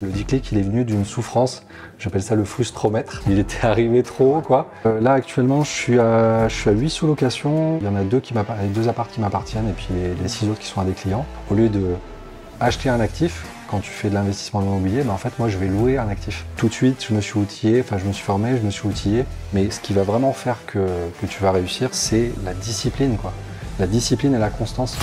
Le déclic, il est venu d'une souffrance, j'appelle ça le frustromètre. Il était arrivé trop haut, quoi. Là, actuellement, je suis à 8 sous-location. Il y en a deux apparts qui m'appartiennent et puis les 6 autres qui sont à des clients. Au lieu de acheter un actif, quand tu fais de l'investissement immobilier, en fait, moi, je vais louer un actif. Tout de suite, je me suis outillé, je me suis formé, je me suis outillé. Mais ce qui va vraiment faire que tu vas réussir, c'est la discipline, quoi. La discipline et la constance.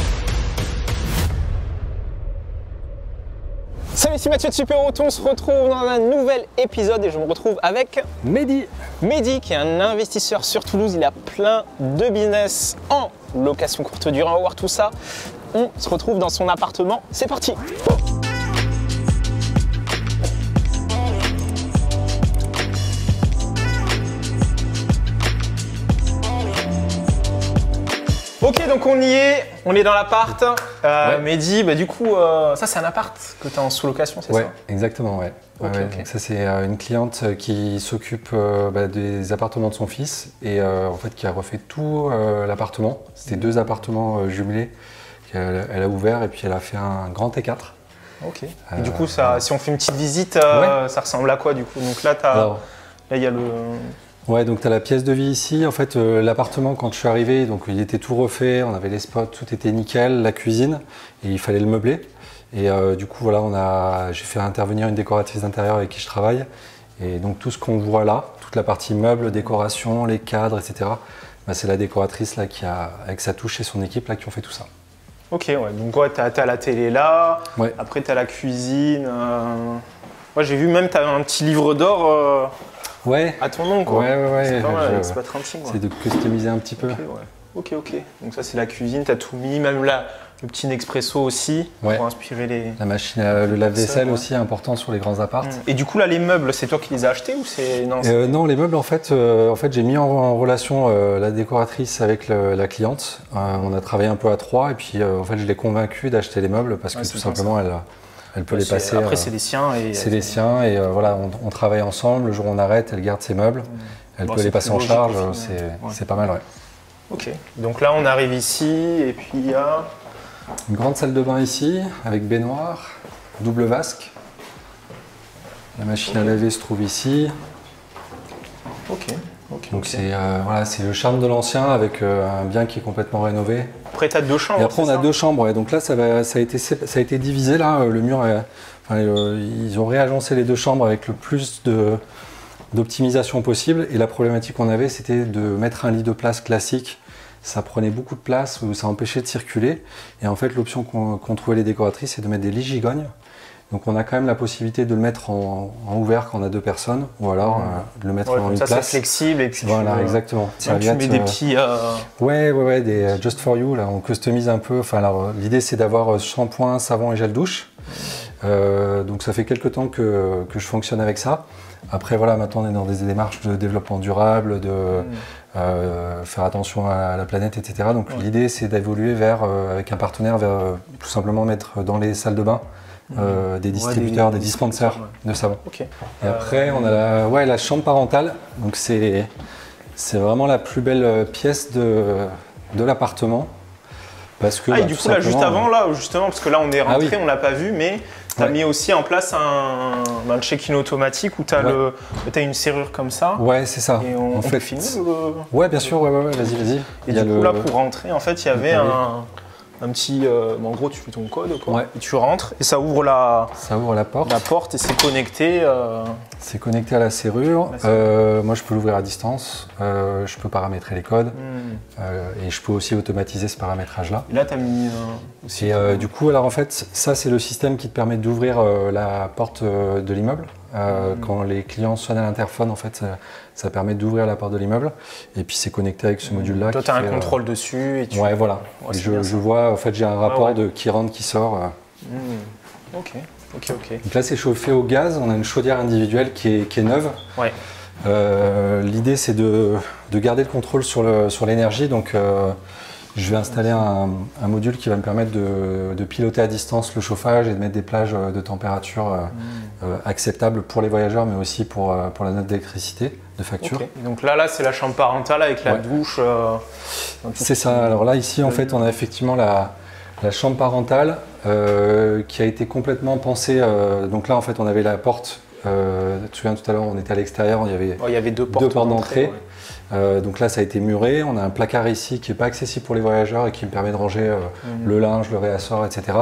Salut, c'est Mathieu de Super Auto, on se retrouve dans un nouvel épisode et je me retrouve avec Mehdi. Mehdi qui est un investisseur sur Toulouse, il a plein de business en location courte durée, on va voir tout ça. On se retrouve dans son appartement, c'est parti. Ok, donc on y est, on est dans l'appart. Ouais. Mehdi, du coup, ça c'est un appart que tu as en sous-location, c'est ça? Ouais, exactement, ouais. Ok, Ouais, ok. donc ça, c'est une cliente qui s'occupe des appartements de son fils et en fait qui a refait tout l'appartement. C'était 2 appartements jumelés qu'elle a ouvert et puis elle a fait un grand T4. Ok. Et du coup, ça, si on fait une petite visite, Ouais. ça ressemble à quoi du coup? Donc là, Alors, là, il y a le. ouais, donc tu as la pièce de vie ici. En fait, l'appartement, quand je suis arrivé, donc il était tout refait, on avait les spots, tout était nickel, la cuisine, et il fallait le meubler. Et du coup, voilà, j'ai fait intervenir une décoratrice d'intérieur avec qui je travaille. Et donc tout ce qu'on voit là, toute la partie meubles, décoration, les cadres, etc., c'est la décoratrice là, avec sa touche et son équipe là, qui ont fait tout ça. Ok, ouais. Donc ouais, t'as la télé là. Ouais. Après, t'as la cuisine. Ouais, j'ai vu même t'as un petit livre d'or Ouais, à ton nom, quoi. ouais. C'est pas mal, c'est pas très intime, quoi. C'est de customiser un petit peu. Ok, ouais. Ok. Donc ça, c'est la cuisine. T'as tout mis, même là, le petit Nespresso aussi Ouais. pour inspirer les. La machine, le lave-vaisselle Ouais. aussi important sur les grands apparts. Et du coup, là, les meubles, c'est toi qui les as achetés ou c'est non? Non, les meubles, en fait j'ai mis en relation la décoratrice avec la cliente. On a travaillé un peu à 3 et puis en fait, je l'ai convaincue d'acheter les meubles parce que Ouais, tout c'est bien simplement, elle peut les passer. Après, c'est les siens et. C'est les siens et voilà, on travaille ensemble. Le jour où on arrête, elle garde ses meubles. Elle peut c'est les passer plus en logique charge. au final. Ouais. C'est pas mal, ouais. Ok. Donc là, on arrive ici et puis il y a. Une grande salle de bain ici avec baignoire, double vasque. La machine à laver se trouve ici. Ok. Donc c'est le charme de l'ancien avec un bien qui est complètement rénové. Après, tu as 2 chambres. Et après on c'est a ça 2 chambres. Ouais. Donc là ça a été divisé là. Le mur, ils ont réagencé les 2 chambres avec le plus d'optimisation possible. Et la problématique qu'on avait, c'était de mettre un lit de place classique. Ça prenait beaucoup de place, ça empêchait de circuler. Et en fait, l'option qu'ont trouvé les décoratrices, c'est de mettre des lits gigognes. Donc on a quand même la possibilité de le mettre en ouvert quand on a 2 personnes, ou alors de le mettre en une ça, place. c'est flexible et puis Voilà, exactement. tu mets des petits. Ouais, des Just for You, là, on customise un peu. Enfin, alors, l'idée, c'est d'avoir shampoing, savon et gel douche. Donc ça fait quelques temps que je fonctionne avec ça. Après, voilà, maintenant, on est dans des démarches de développement durable, de faire attention à la planète, etc. Donc l'idée, c'est d'évoluer avec un partenaire, vers tout simplement mettre dans les salles de bain des distributeurs, des dispensers de savon. Okay. Et après, on a la chambre parentale. Donc c'est vraiment la plus belle pièce de l'appartement. Parce que, et du coup, là, juste avant, là, justement, parce que là, on est rentré, oui. on l'a pas vu, mais tu as mis aussi en place un check-in automatique où tu as une serrure comme ça. Ouais, c'est ça. Et on peut filmer Ouais, bien sûr, vas-y. Et du coup, là, pour rentrer, en fait, il y avait un petit. En gros, tu fais ton code, quoi. Ouais. Et tu rentres et ça ouvre la porte. La porte et c'est connecté. C'est connecté à la serrure. Moi, je peux l'ouvrir à distance. Je peux paramétrer les codes. Et je peux aussi automatiser ce paramétrage-là. Et là, tu as mis. Du coup, alors en fait, ça, c'est le système qui te permet d'ouvrir la porte de l'immeuble. Quand les clients sonnent à l'interphone, en fait, ça permet d'ouvrir la porte de l'immeuble. Et puis, c'est connecté avec ce module-là. Toi, tu as un contrôle dessus. Et Ouais, voilà. Ouais, et je vois, en fait, j'ai un rapport de qui rentre, qui sort. Ok. Donc là, c'est chauffé au gaz. On a une chaudière individuelle qui est neuve. Ouais. L'idée, c'est de garder le contrôle sur l'énergie. Donc, je vais installer un module qui va me permettre de piloter à distance le chauffage et de mettre des plages de température acceptables pour les voyageurs, mais aussi pour la note d'électricité de facture. Okay. Donc là, c'est la chambre parentale avec la douche. C'est ça. Alors là, ici, en fait, on a effectivement La chambre parentale qui a été complètement pensée. Donc là, en fait, on avait la porte. Tu te souviens tout à l'heure, on était à l'extérieur, il y avait deux portes d'entrée. Ouais. Donc là, ça a été muré. On a un placard ici qui n'est pas accessible pour les voyageurs et qui me permet de ranger le linge, le réassort, etc.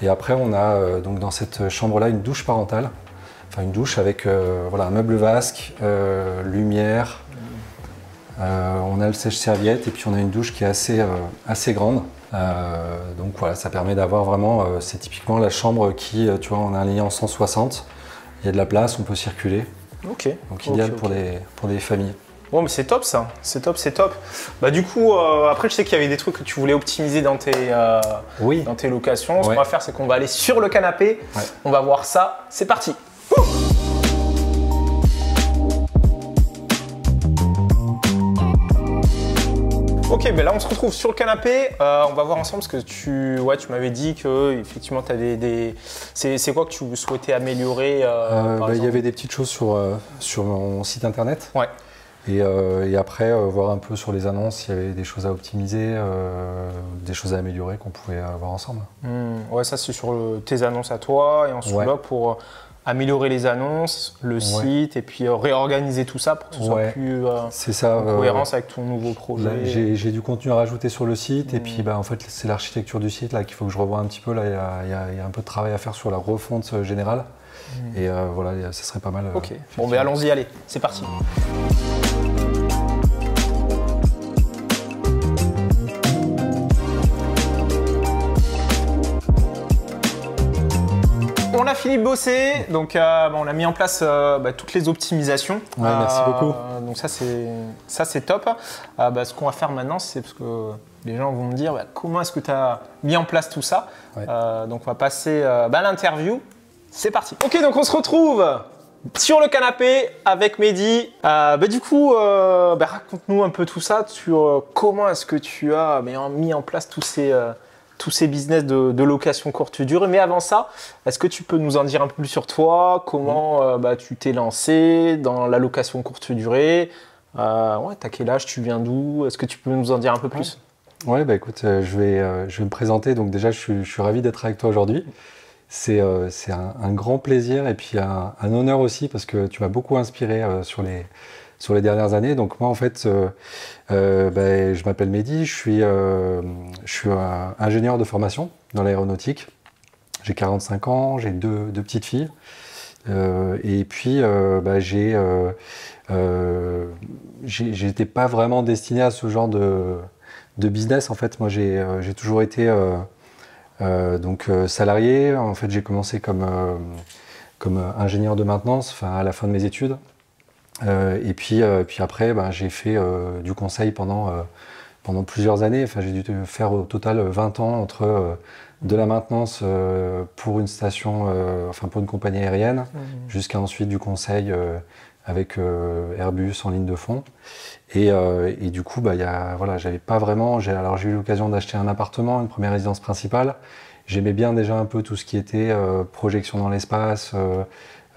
Et après, on a donc dans cette chambre-là une douche parentale. Enfin, une douche avec voilà, un meuble vasque, lumière. On a le sèche-serviette et puis on a une douche qui est assez grande. Donc voilà, ça permet d'avoir vraiment, c'est typiquement la chambre qui, tu vois, on a un lit en 160, il y a de la place, on peut circuler. Ok. Donc idéal pour des familles. Bon, mais c'est top ça, c'est top, c'est top. Bah du coup, après je sais qu'il y avait des trucs que tu voulais optimiser dans tes locations. Ce qu'on va faire, c'est qu'on va aller sur le canapé, on va voir ça, c'est parti. Ok, ben là on se retrouve sur le canapé, on va voir ensemble ce que tu m'avais dit que effectivement tu avais c'est quoi que tu souhaitais améliorer il y avait des petites choses sur mon site internet. Ouais. Et après, voir un peu sur les annonces s'il y avait des choses à optimiser, des choses à améliorer qu'on pouvait voir ensemble. Ouais, ça c'est sur tes annonces à toi et ensuite là pour améliorer les annonces, le site et puis réorganiser tout ça pour que ce soit plus en cohérence avec ton nouveau projet. J'ai du contenu à rajouter sur le site et puis en fait c'est l'architecture du site là qu'il faut que je revoie un petit peu. Là il y a un peu de travail à faire sur la refonte générale et voilà, ça serait pas mal. Ok, bon ben allons-y, allez, c'est parti. On a fini de bosser, donc on a mis en place toutes les optimisations. Ouais, merci beaucoup. Donc ça c'est top. Ce qu'on va faire maintenant, c'est parce que les gens vont me dire comment est-ce que tu as mis en place tout ça. Donc on va passer à l'interview. C'est parti. Ok, donc on se retrouve sur le canapé avec Mehdi. Du coup, raconte-nous un peu tout ça sur comment est-ce que tu as mis en place tous ces business de location courte durée. Mais avant ça, est-ce que tu peux nous en dire un peu plus sur toi? Comment tu t'es lancé dans la location courte durée? T'as quel âge? Tu viens d'où? Est-ce que tu peux nous en dire un peu plus? Ouais, écoute, je vais me présenter. Donc déjà, je suis ravi d'être avec toi aujourd'hui. C'est un grand plaisir et puis un honneur aussi parce que tu m'as beaucoup inspiré sur les dernières années. Donc moi en fait, je m'appelle Mehdi, je suis ingénieur de formation dans l'aéronautique. J'ai 45 ans, j'ai deux petites filles. Et puis j'étais pas vraiment destiné à ce genre de business. En fait, moi j'ai toujours été salarié. En fait, j'ai commencé comme ingénieur de maintenance, à la fin de mes études. Et puis après, j'ai fait du conseil pendant plusieurs années. J'ai dû faire au total 20 ans entre de la maintenance pour une station, pour une compagnie aérienne, jusqu'à ensuite du conseil avec Airbus en ligne de fond. Et du coup, j'avais pas vraiment. J'ai eu l'occasion d'acheter un appartement, une première résidence principale. J'aimais bien déjà un peu tout ce qui était projection dans l'espace.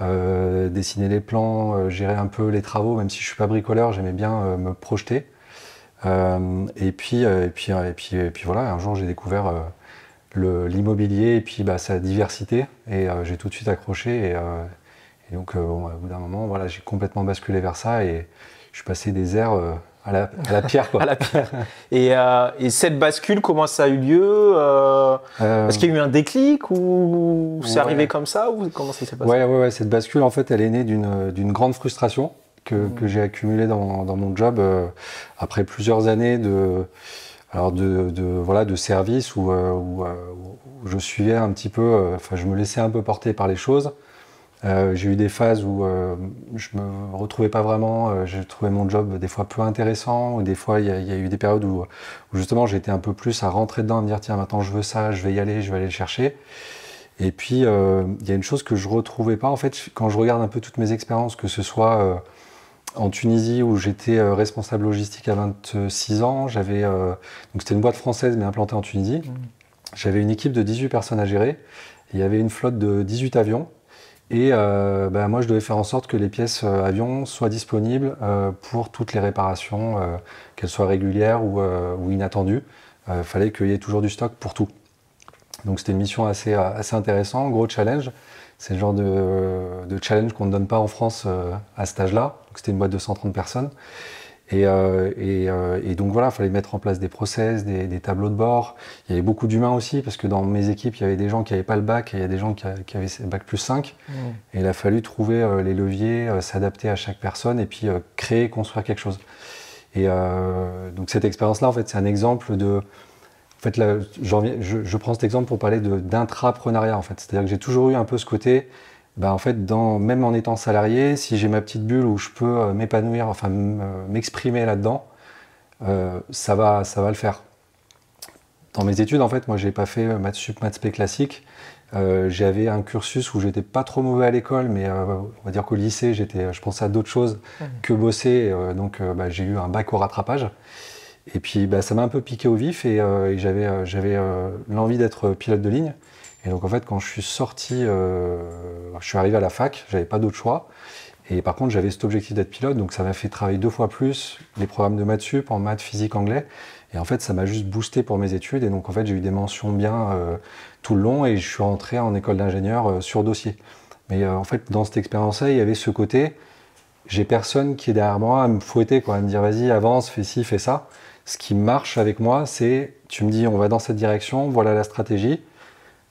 Dessiner les plans, gérer un peu les travaux, même si je suis pas bricoleur, j'aimais bien me projeter. Et puis voilà, un jour j'ai découvert l'immobilier et puis sa diversité et j'ai tout de suite accroché et donc au bout d'un moment voilà, j'ai complètement basculé vers ça et je suis passé des airs à la pierre quoi. À la pierre. Et cette bascule, comment ça a eu lieu Est-ce qu'il y a eu un déclic ou c'est arrivé comme ça ou comment ça s'est passé? Ouais, cette bascule en fait elle est née d'une grande frustration que j'ai accumulée dans mon job après plusieurs années de service où je suivais un petit peu, je me laissais un peu porter par les choses. J'ai eu des phases où je me retrouvais pas vraiment, j'ai trouvé mon job des fois peu intéressant, ou des fois il y a eu des périodes où justement j'étais un peu plus à rentrer dedans, à me dire tiens maintenant je veux ça, je vais y aller, je vais aller le chercher. Et puis il y a une chose que je retrouvais pas en fait quand je regarde un peu toutes mes expériences, que ce soit en Tunisie où j'étais responsable logistique à 26 ans, donc c'était une boîte française mais implantée en Tunisie. J'avais une équipe de 18 personnes à gérer, il y avait une flotte de 18 avions. Et moi, je devais faire en sorte que les pièces avions soient disponibles pour toutes les réparations, qu'elles soient régulières ou inattendues. Il fallait qu'il y ait toujours du stock pour tout. Donc c'était une mission assez intéressante, gros challenge. C'est le genre de challenge qu'on ne donne pas en France à cet âge-là. C'était une boîte de 130 personnes. Et donc voilà, il fallait mettre en place des process, des tableaux de bord. Il y avait beaucoup d'humains aussi, parce que dans mes équipes, il y avait des gens qui n'avaient pas le bac et il y a des gens qui avaient bac plus 5. Et il a fallu trouver les leviers, s'adapter à chaque personne et puis créer, construire quelque chose. Et donc cette expérience-là, en fait, c'est un exemple de... En fait, là, je prends cet exemple pour parler d'intrapreneuriat, en fait. C'est-à-dire que j'ai toujours eu un peu ce côté... en fait, même en étant salarié, si j'ai ma petite bulle où je peux m'épanouir, enfin m'exprimer là-dedans, ça va le faire. Dans mes études, en fait, moi, j'ai pas fait maths sup, maths spé classique. J'avais un cursus où j'étais pas trop mauvais à l'école, mais on va dire qu'au lycée, je pensais à d'autres choses que bosser. Donc, j'ai eu un bac au rattrapage. Et puis, ça m'a un peu piqué au vif et j'avais l'envie d'être pilote de ligne. Et donc en fait, quand je suis sorti, je suis arrivé à la fac, j'avais pas d'autre choix. Et par contre, j'avais cet objectif d'être pilote, donc ça m'a fait travailler 2 fois plus les programmes de maths sup en maths, physique, anglais. Et en fait, ça m'a juste boosté pour mes études. Et donc en fait, j'ai eu des mentions bien tout le long et je suis rentré en école d'ingénieur sur dossier. Mais en fait, dans cette expérience-là, il y avait ce côté, j'ai personne qui est derrière moi à me fouetter, quoi, à me dire vas-y, avance, fais ci, fais ça. Ce qui marche avec moi, c'est, tu me dis, on va dans cette direction, voilà la stratégie.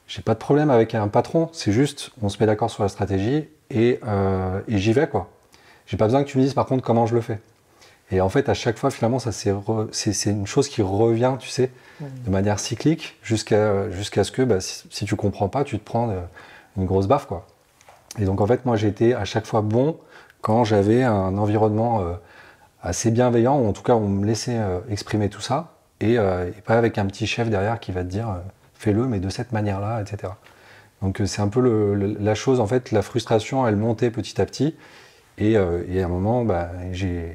J'ai pas de problème avec un patron, c'est juste, on se met d'accord sur la stratégie et j'y vais, quoi. J'ai pas besoin que tu me dises par contre comment je le fais. Et en fait, à chaque fois, finalement, c'est une chose qui revient, tu sais, de manière cyclique, jusqu'à ce que si tu comprends pas, tu te prends une grosse baffe, quoi. Et donc en fait, moi, j'ai été à chaque fois bon quand j'avais un environnement assez bienveillant, ou en tout cas, on me laissait exprimer tout ça, et pas avec un petit chef derrière qui va te dire fais-le, mais de cette manière-là, etc. Donc c'est un peu la chose, en fait, la frustration, elle montait petit à petit, et à un moment, je me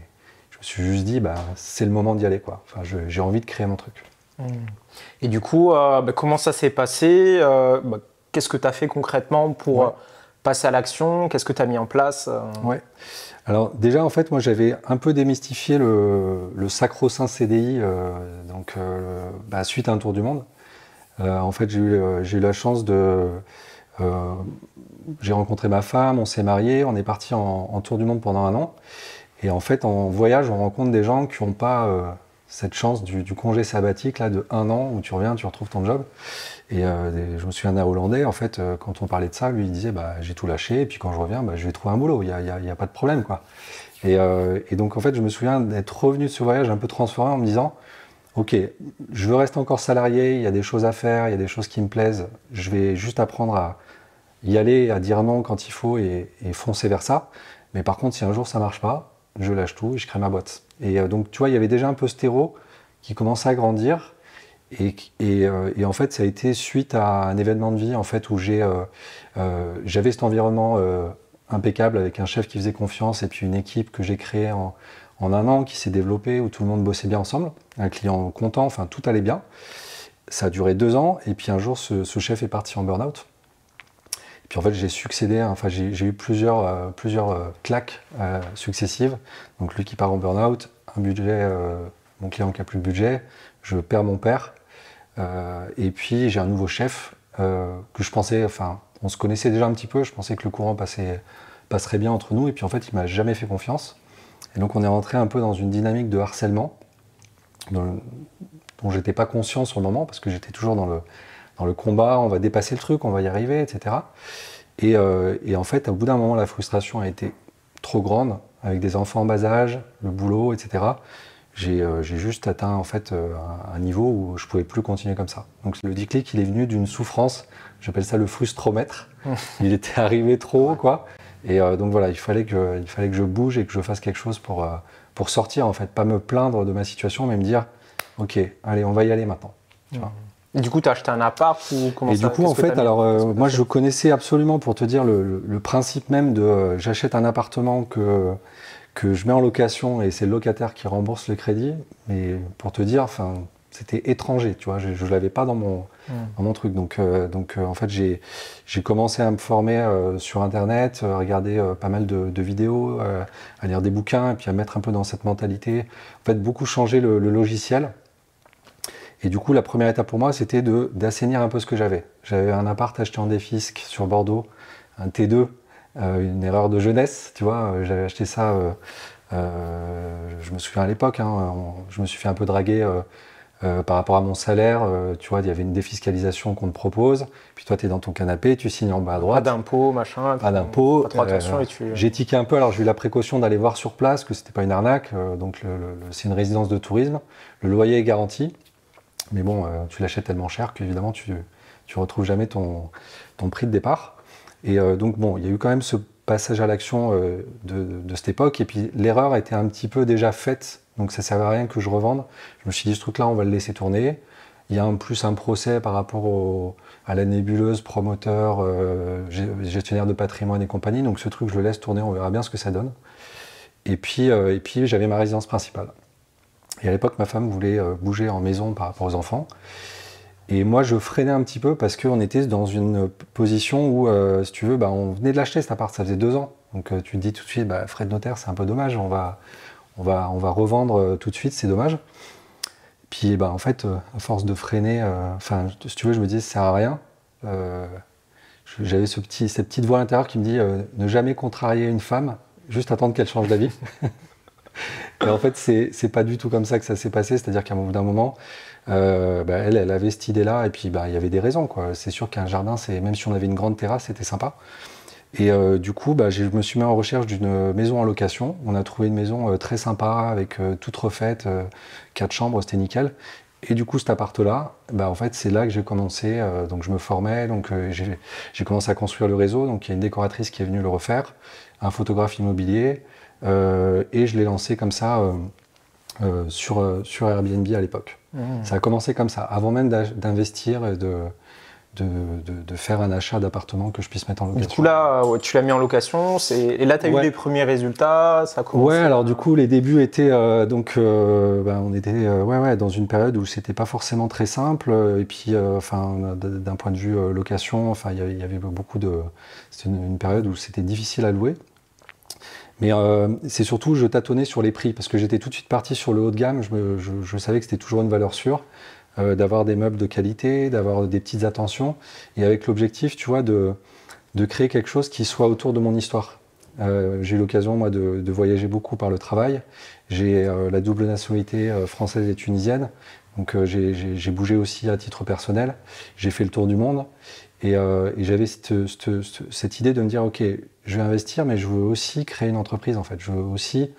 suis juste dit, c'est le moment d'y aller, quoi. Enfin, j'ai envie de créer mon truc. Et du coup, comment ça s'est passé qu'est-ce que tu as fait concrètement pour passer à l'action? Qu'est-ce que tu as mis en place Ouais. Alors déjà, en fait, moi, j'avais un peu démystifié le sacro-saint CDI suite à un tour du monde. En fait, j'ai eu la chance j'ai rencontré ma femme, on s'est mariés, on est parti en tour du monde pendant 1 an. Et en fait, en voyage, on rencontre des gens qui n'ont pas cette chance du congé sabbatique là, de 1 an où tu reviens, tu retrouves ton job. Et je me souviens d'un Hollandais, en fait, quand on parlait de ça, lui, il disait j'ai tout lâché, et puis quand je reviens, je vais trouver un boulot, il n'y a pas de problème, quoi. Et donc, en fait, je me souviens d'être revenu de ce voyage un peu transformé en me disant ok, je veux rester encore salarié, il y a des choses à faire, il y a des choses qui me plaisent, je vais juste apprendre à y aller, à dire non quand il faut et foncer vers ça. Mais par contre, si un jour ça marche pas, je lâche tout et je crée ma boîte. Et donc, tu vois, il y avait déjà un peu ce terreau qui commençait à grandir. Et en fait, ça a été suite à un événement de vie en fait, où j'avais cet environnement impeccable avec un chef qui faisait confiance et puis une équipe que j'ai créée en 1 an qui s'est développée, où tout le monde bossait bien ensemble, un client content, enfin tout allait bien. Ça a duré 2 ans et puis un jour ce chef est parti en burn-out. Et puis en fait j'ai succédé, enfin j'ai eu plusieurs claques successives. Donc lui qui part en burn-out, un budget, mon client qui a plus de budget, je perds mon père. Et puis j'ai un nouveau chef que je pensais, enfin on se connaissait déjà un petit peu, je pensais que le courant passerait bien entre nous et puis en fait il m'a jamais fait confiance. Et donc on est rentré un peu dans une dynamique de harcèlement dont j'étais pas conscient sur le moment parce que j'étais toujours dans le combat, on va dépasser le truc, on va y arriver, etc. Et en fait, au bout d'un moment, la frustration a été trop grande avec des enfants en bas âge, le boulot, etc. J'ai juste atteint en fait un niveau où je pouvais plus continuer comme ça. Donc le déclic, il est venu d'une souffrance, j'appelle ça le frustromètre. Il était arrivé trop haut, quoi. Et donc voilà, il fallait que je bouge et que je fasse quelque chose pour sortir, en fait, pas me plaindre de ma situation, mais me dire, ok, allez, on va y aller maintenant. Tu vois. Et du coup, tu as acheté un appart ou comment ça? Et du coup, en fait, alors moi, je connaissais absolument, pour te dire, le principe même de j'achète un appartement que je mets en location et c'est le locataire qui rembourse le crédit. Mais pour te dire, enfin, c'était étranger, tu vois, je ne l'avais pas dans mon truc. Donc en fait, j'ai commencé à me former sur Internet, à regarder pas mal de vidéos, à lire des bouquins et puis à mettre un peu dans cette mentalité. En fait, beaucoup changer le logiciel. Et du coup, la première étape pour moi, c'était d'assainir un peu ce que j'avais. J'avais un appart acheté en défisque sur Bordeaux, un T2, une erreur de jeunesse, tu vois. J'avais acheté ça, je me souviens à l'époque, hein, je me suis fait un peu draguer par rapport à mon salaire. Tu vois, il y avait une défiscalisation qu'on te propose. Puis toi, tu es dans ton canapé, tu signes en bas à droite. Pas d'impôt, machin. Pas d'impôt. Pas trop attention et J'ai tiqué un peu, alors j'ai eu la précaution d'aller voir sur place que c'était pas une arnaque. Donc c'est une résidence de tourisme. Le loyer est garanti. Mais bon, tu l'achètes tellement cher qu'évidemment, tu retrouves jamais ton prix de départ. Et donc, bon, il y a eu quand même ce passage à l'action de cette époque. Et puis, l'erreur était un petit peu déjà faite. Donc, ça ne servait à rien que je revende. Je me suis dit, ce truc-là, on va le laisser tourner. Il y a en plus un procès par rapport à la nébuleuse, promoteur, gestionnaire de patrimoine et compagnie. Donc, ce truc, je le laisse tourner. On verra bien ce que ça donne. Et puis j'avais ma résidence principale. Et à l'époque, ma femme voulait bouger en maison par rapport aux enfants. Et moi, je freinais un petit peu parce qu'on était dans une position où, si tu veux, on venait de l'acheter cet appart, ça faisait 2 ans. Donc tu te dis tout de suite, frais de notaire, c'est un peu dommage, on va revendre tout de suite, c'est dommage. Puis en fait, à force de freiner, si tu veux, je me disais, ça sert à rien. J'avais cette petite voix intérieure qui me dit, ne jamais contrarier une femme, juste attendre qu'elle change d'avis. Et en fait, c'est pas du tout comme ça que ça s'est passé, c'est-à-dire qu'à un bout d'un moment, elle avait cette idée-là, et puis il y avait des raisons, quoi. C'est sûr qu'un jardin, même si on avait une grande terrasse, c'était sympa. Et du coup, je me suis mis en recherche d'une maison en location. On a trouvé une maison très sympa, avec toute refaite, 4 chambres, c'était nickel. Et du coup, cet appart-là, en fait, c'est là que j'ai commencé. Donc je me formais, donc j'ai commencé à construire le réseau. Donc il y a une décoratrice qui est venue le refaire, un photographe immobilier. Et je l'ai lancé comme ça sur Airbnb à l'époque. Ça a commencé comme ça, avant même d'investir et de faire un achat d'appartement que je puisse mettre en location. Du coup là, tu l'as mis en location, et là tu as eu les premiers résultats, ça a commencé. Ouais, alors du coup les débuts étaient on était dans une période où c'était pas forcément très simple, et puis d'un point de vue location, il y avait beaucoup de... C'était une période où c'était difficile à louer. Mais c'est surtout, je tâtonnais sur les prix, parce que j'étais tout de suite parti sur le haut de gamme. Je savais que c'était toujours une valeur sûre, d'avoir des meubles de qualité, d'avoir des petites attentions, et avec l'objectif, tu vois, de créer quelque chose qui soit autour de mon histoire. J'ai eu l'occasion, moi, de voyager beaucoup par le travail. J'ai la double nationalité française et tunisienne, donc j'ai bougé aussi à titre personnel. J'ai fait le tour du monde. Et j'avais cette idée de me dire, ok, je vais investir, mais je veux aussi créer une entreprise, en fait. Je veux aussi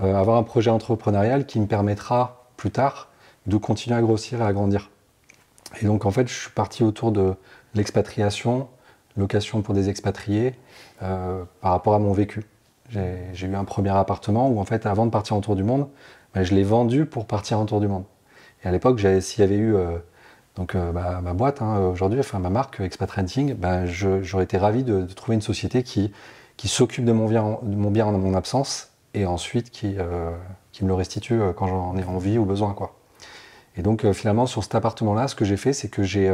avoir un projet entrepreneurial qui me permettra plus tard de continuer à grossir et à grandir. Et donc, en fait, je suis parti autour de l'expatriation, location pour des expatriés, par rapport à mon vécu. J'ai eu un premier appartement où, en fait, avant de partir en tour du monde, je l'ai vendu pour partir en tour du monde. Et à l'époque, s'il y avait eu... ma boîte, aujourd'hui, ma marque Expat-Renting, j'aurais été ravi de trouver une société qui s'occupe de mon bien en mon absence, et ensuite qui me le restitue quand j'en ai envie ou besoin, quoi. Et donc finalement, sur cet appartement-là, ce que j'ai fait, c'est que j'ai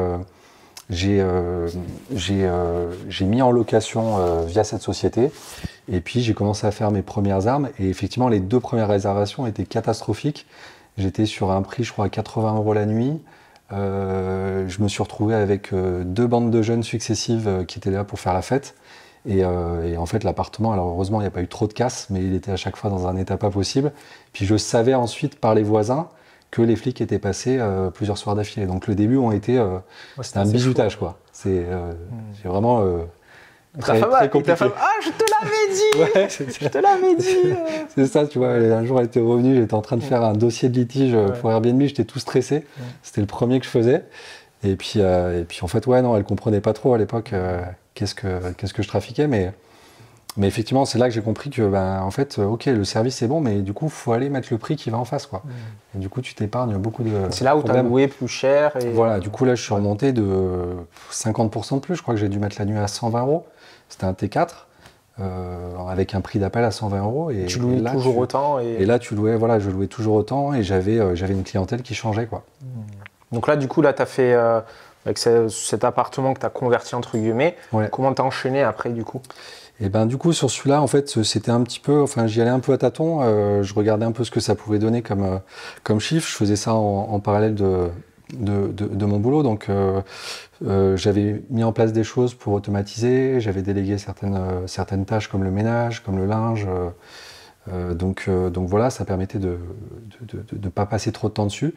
mis en location via cette société, et puis j'ai commencé à faire mes premières armes, et effectivement les 2 premières réservations étaient catastrophiques. J'étais sur un prix, je crois, à 80 € la nuit. Je me suis retrouvé avec 2 bandes de jeunes successives qui étaient là pour faire la fête. Et en fait, l'appartement, alors heureusement, il n'y a pas eu trop de casse, mais il était à chaque fois dans un état pas possible. Puis je savais ensuite par les voisins que les flics étaient passés plusieurs soirs d'affilée. Donc le début c'était un bizutage, quoi. J'ai vraiment très compliqué. Je te l'avais dit. Je te l'avais dit. C'est ça, tu vois. Un jour, elle était revenue, j'étais en train de faire un dossier de litige pour Airbnb, j'étais tout stressé. C'était le premier que je faisais. Et puis en fait, non, elle comprenait pas trop à l'époque qu'est-ce que je trafiquais, mais effectivement, c'est là que j'ai compris que, en fait, ok, le service est bon, mais du coup, il faut aller mettre le prix qui va en face, quoi. Et du coup, tu t'épargnes beaucoup de C'est là où tu as loué plus cher. Voilà, du coup, là, je suis remonté de 50% de plus. Je crois que j'ai dû mettre la nuit à 120 €. C'était un T4, avec un prix d'appel à 120 €. Et tu louais toujours autant. Et là, je louais toujours autant, et j'avais une clientèle qui changeait, quoi. Donc là, du coup, tu as fait, avec cet appartement que tu as converti, entre guillemets, comment tu as enchaîné après, du coup? Et du coup, sur celui-là, en fait, c'était un petit peu... j'y allais un peu à tâtons. Je regardais un peu ce que ça pouvait donner comme chiffre. Je faisais ça en parallèle de mon boulot. Donc j'avais mis en place des choses pour automatiser, j'avais délégué certaines tâches comme le ménage, comme le linge. Donc voilà, ça permettait de ne pas passer trop de temps dessus.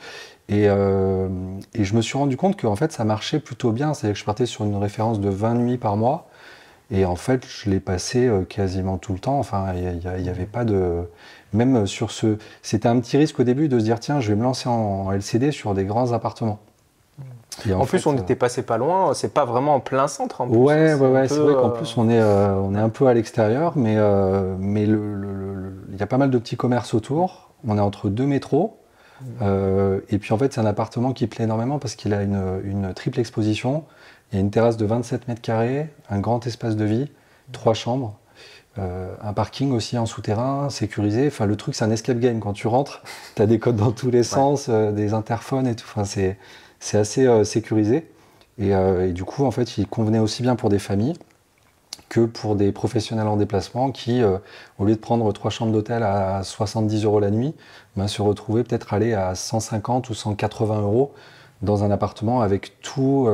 Et je me suis rendu compte qu'en fait ça marchait plutôt bien. C'est-à-dire que je partais sur une référence de 20 nuits par mois. Et en fait, je l'ai passé quasiment tout le temps. Enfin, il y avait pas de... Même sur ce... C'était un petit risque au début de se dire, tiens, je vais me lancer en LCD sur des grands appartements. Et en plus, on n'était passé pas loin. C'est pas vraiment en plein centre. En plus, ouais, hein, c'est vrai qu'en plus, on est un peu à l'extérieur, mais il y a pas mal de petits commerces autour. On est entre deux métros. Et puis en fait, c'est un appartement qui plaît énormément parce qu'il a une triple exposition. Il y a une terrasse de 27 mètres carrés, un grand espace de vie, 3 chambres, un parking aussi en souterrain, sécurisé. Enfin, le truc, c'est un escape game. Quand tu rentres, tu as des codes dans tous les sens, des interphones et tout. Enfin, c'est assez sécurisé. Et du coup, en fait, il convenait aussi bien pour des familles que pour des professionnels en déplacement qui, au lieu de prendre 3 chambres d'hôtel à 70 € la nuit, ben, se retrouvaient peut-être aller à 150 ou 180 € dans un appartement avec tout,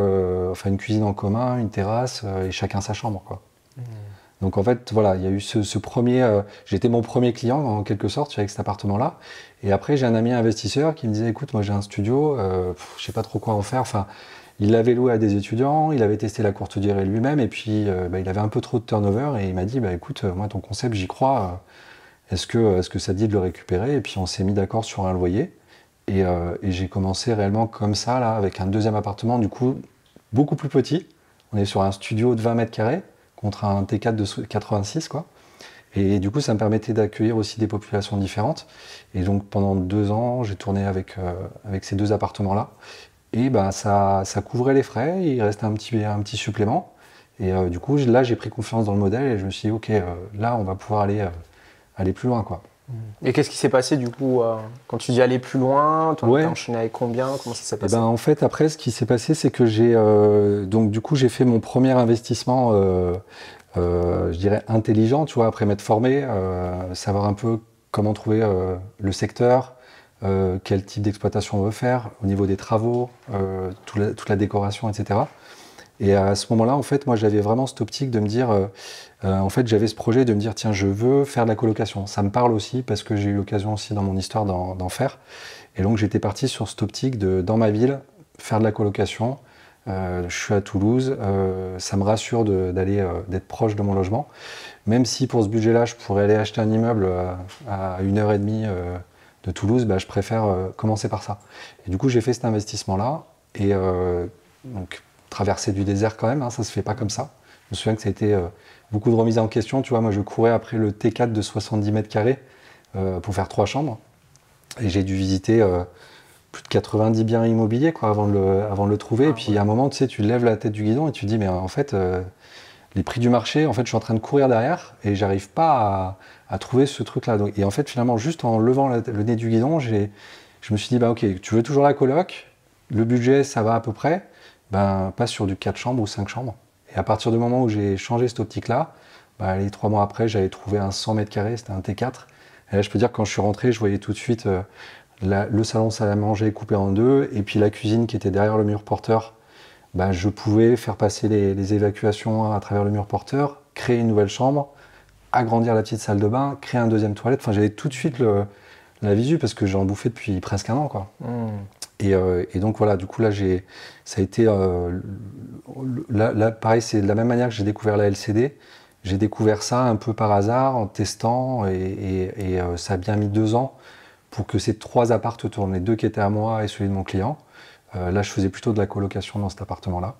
enfin une cuisine en commun, une terrasse et chacun sa chambre, quoi. Donc en fait, voilà, il y a eu ce premier... j'étais mon premier client en quelque sorte avec cet appartement-là. Et après, j'ai un ami investisseur qui me disait, écoute, moi j'ai un studio, je sais pas trop quoi en faire. Enfin, il l'avait loué à des étudiants, il avait testé la courte durée lui-même, et puis il avait un peu trop de turnover, et il m'a dit, écoute, moi ton concept, j'y crois, est-ce que ça te dit de le récupérer? Et puis on s'est mis d'accord sur un loyer, et j'ai commencé réellement comme ça, là, avec un deuxième appartement, du coup, beaucoup plus petit. On est sur un studio de 20 mètres carrés, contre un T4 de 86, quoi. Et du coup, ça me permettait d'accueillir aussi des populations différentes. Et donc pendant 2 ans, j'ai tourné avec ces 2 appartements-là. Et ben ça couvrait les frais, il restait un petit supplément. Et du coup, là, j'ai pris confiance dans le modèle et je me suis dit, ok, là, on va pouvoir aller plus loin, quoi. Et qu'est-ce qui s'est passé du coup quand tu dis aller plus loin? Tu as enchaîné avec combien? Comment ça s'est passé? En fait, après, ce qui s'est passé, c'est que donc du coup, j'ai fait mon premier investissement, je dirais intelligent, tu vois, après m'être formé, savoir un peu comment trouver le secteur, quel type d'exploitation on veut faire, au niveau des travaux, toute la décoration, etc. Et à ce moment-là, en fait, moi, j'avais vraiment cette optique de me dire, en fait, j'avais ce projet de me dire, tiens, je veux faire de la colocation. Ça me parle aussi parce que j'ai eu l'occasion aussi dans mon histoire d'en faire. Et donc, j'étais parti sur cette optique de, dans ma ville, faire de la colocation. Je suis à Toulouse, ça me rassure d'être proche de mon logement. Même si pour ce budget-là, je pourrais aller acheter un immeuble à 1h30 de Toulouse, je préfère commencer par ça. Et du coup, j'ai fait cet investissement-là. Et donc, traverser du désert quand même, hein, ça se fait pas comme ça. Je me souviens que ça a été beaucoup de remises en question. Tu vois, moi, je courais après le T4 de 70 mètres carrés pour faire 3 chambres. Et j'ai dû visiter plus de 90 biens immobiliers quoi, avant de le trouver. Et puis, à un moment, tu sais, tu lèves la tête du guidon et tu te dis, mais en fait, les prix du marché, en fait, je suis en train de courir derrière et j'arrive pas à trouver ce truc-là. Et en fait, finalement, juste en levant le nez du guidon, je me suis dit, ok, tu veux toujours la coloc, le budget, ça va à peu près, passe sur du 4 chambres ou 5 chambres. Et à partir du moment où j'ai changé cette optique-là, les 3 mois après, j'avais trouvé un 100 mètres carrés, c'était un T4. Et là, je peux dire que quand je suis rentré, je voyais tout de suite le salon salle à manger coupé en 2, et puis la cuisine qui était derrière le mur porteur. Je pouvais faire passer les évacuations à travers le mur porteur, créer une nouvelle chambre, agrandir la petite salle de bain, créer un deuxième toilette. Enfin, j'avais tout de suite la visu parce que j'en bouffais depuis presque 1 an, quoi. Et donc voilà, du coup là, ça a été là, pareil, c'est de la même manière que j'ai découvert la LCD. J'ai découvert ça un peu par hasard en testant et ça a bien mis 2 ans pour que ces 3 appartes tournent, les 2 qui étaient à moi et celui de mon client. Là, je faisais plutôt de la colocation dans cet appartement-là.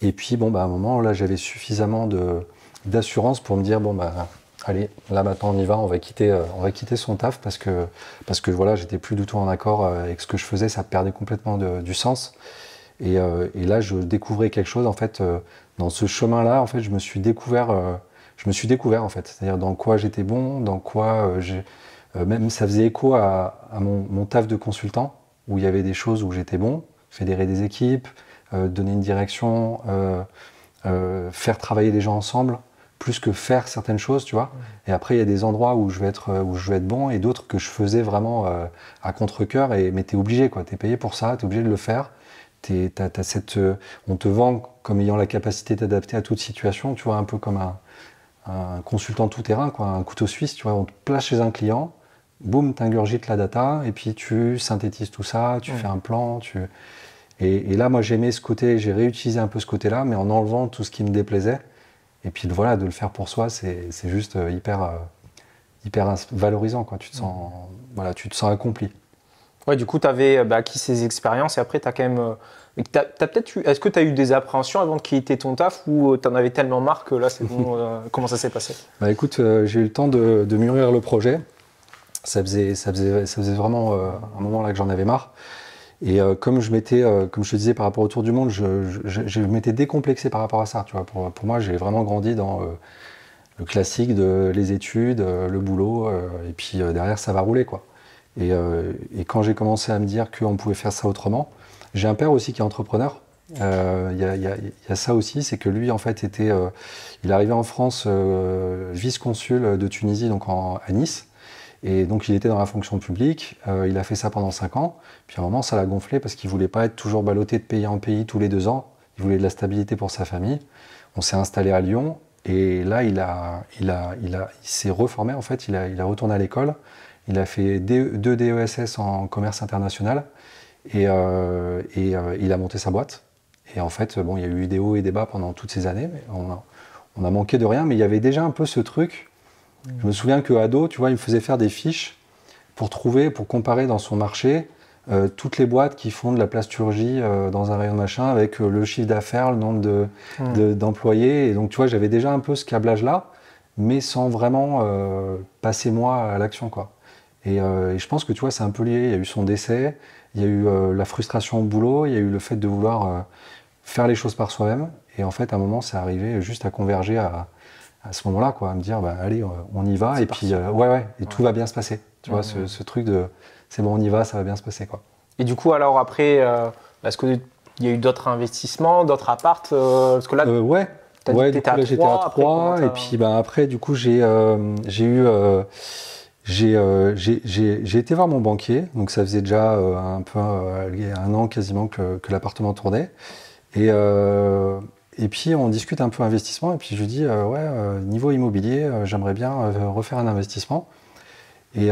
Et puis, à un moment, là, j'avais suffisamment d'assurance pour me dire, allez, là, maintenant, on y va, on va quitter son taf parce que voilà, j'étais plus du tout en accord avec ce que je faisais, ça perdait complètement du sens. Et là, je découvrais quelque chose, en fait, dans ce chemin-là, en fait, je me suis découvert, en fait. C'est-à-dire dans quoi j'étais bon, dans quoi même ça faisait écho à mon taf de consultant, où il y avait des choses où j'étais bon, fédérer des équipes, donner une direction, faire travailler les gens ensemble plus que faire certaines choses, tu vois. Et après, il y a des endroits où je vais être bon et d'autres que je faisais vraiment à contre-cœur. Mais tu es obligé, quoi. Tu es payé pour ça, tu es obligé de le faire. On te vend comme ayant la capacité d'adapter à toute situation, tu vois, un peu comme un consultant tout-terrain, quoi, un couteau suisse, tu vois. On te place chez un client, boum, tu ingurgites la data et puis tu synthétises tout ça, tu fais un plan. Et là, moi, j'aimais ce côté, j'ai réutilisé un peu ce côté-là, mais en enlevant tout ce qui me déplaisait. Et puis voilà, de le faire pour soi, c'est juste hyper valorisant, quoi. Tu te sens accompli. Ouais, du coup, tu avais acquis ces expériences et après, tu as quand même. Est-ce que tu as eu des appréhensions avant de quitter ton taf ou tu en avais tellement marre que là, c'est bon? Comment ça s'est passé? Bah écoute, j'ai eu le temps de mûrir le projet. Ça faisait vraiment un moment là que j'en avais marre. Et comme je te disais par rapport au Tour du Monde, je m'étais décomplexé par rapport à ça. Tu vois, pour moi, j'ai vraiment grandi dans le classique de les études, le boulot, et puis derrière, ça va rouler, quoi. Et quand j'ai commencé à me dire qu'on pouvait faire ça autrement, j'ai un père aussi qui est entrepreneur. Il y a ça aussi, c'est que lui, en fait, il est arrivé en France vice-consul de Tunisie, donc à Nice. Et donc il était dans la fonction publique, il a fait ça pendant 5 ans, puis à un moment ça l'a gonflé parce qu'il voulait pas être toujours ballotté de pays en pays tous les 2 ans, il voulait de la stabilité pour sa famille. On s'est installé à Lyon et là il s'est reformé en fait, il a retourné à l'école, il a fait 2 DESS en commerce international et il a monté sa boîte. Et en fait, bon, il y a eu des hauts et des bas pendant toutes ces années, mais on a manqué de rien, mais il y avait déjà un peu ce truc. Je me souviens qu'ado, tu vois, il me faisait faire des fiches pour comparer dans son marché toutes les boîtes qui font de la plasturgie dans un rayon de machin avec le chiffre d'affaires, le nombre d'employés. Et donc, tu vois, j'avais déjà un peu ce câblage-là, mais sans vraiment passer moi à l'action, quoi. Et je pense que, tu vois, c'est un peu lié. Il y a eu son décès, il y a eu la frustration au boulot, il y a eu le fait de vouloir faire les choses par soi-même. Et en fait, à un moment, c'est arrivé juste à converger à ce moment-là, quoi, à me dire, bah, allez, on y va, et puis, tout va bien se passer. Tu vois, ce truc de, c'est bon, on y va, ça va bien se passer, quoi. Et du coup, alors après, est-ce qu'il y a eu d'autres investissements, d'autres apparts parce que là, j'étais à 3, et puis bah, après, du coup, j'ai été voir mon banquier, donc ça faisait déjà un peu un an quasiment que l'appartement tournait. Et puis on discute un peu investissement, et puis je lui dis niveau immobilier, j'aimerais bien refaire un investissement. Et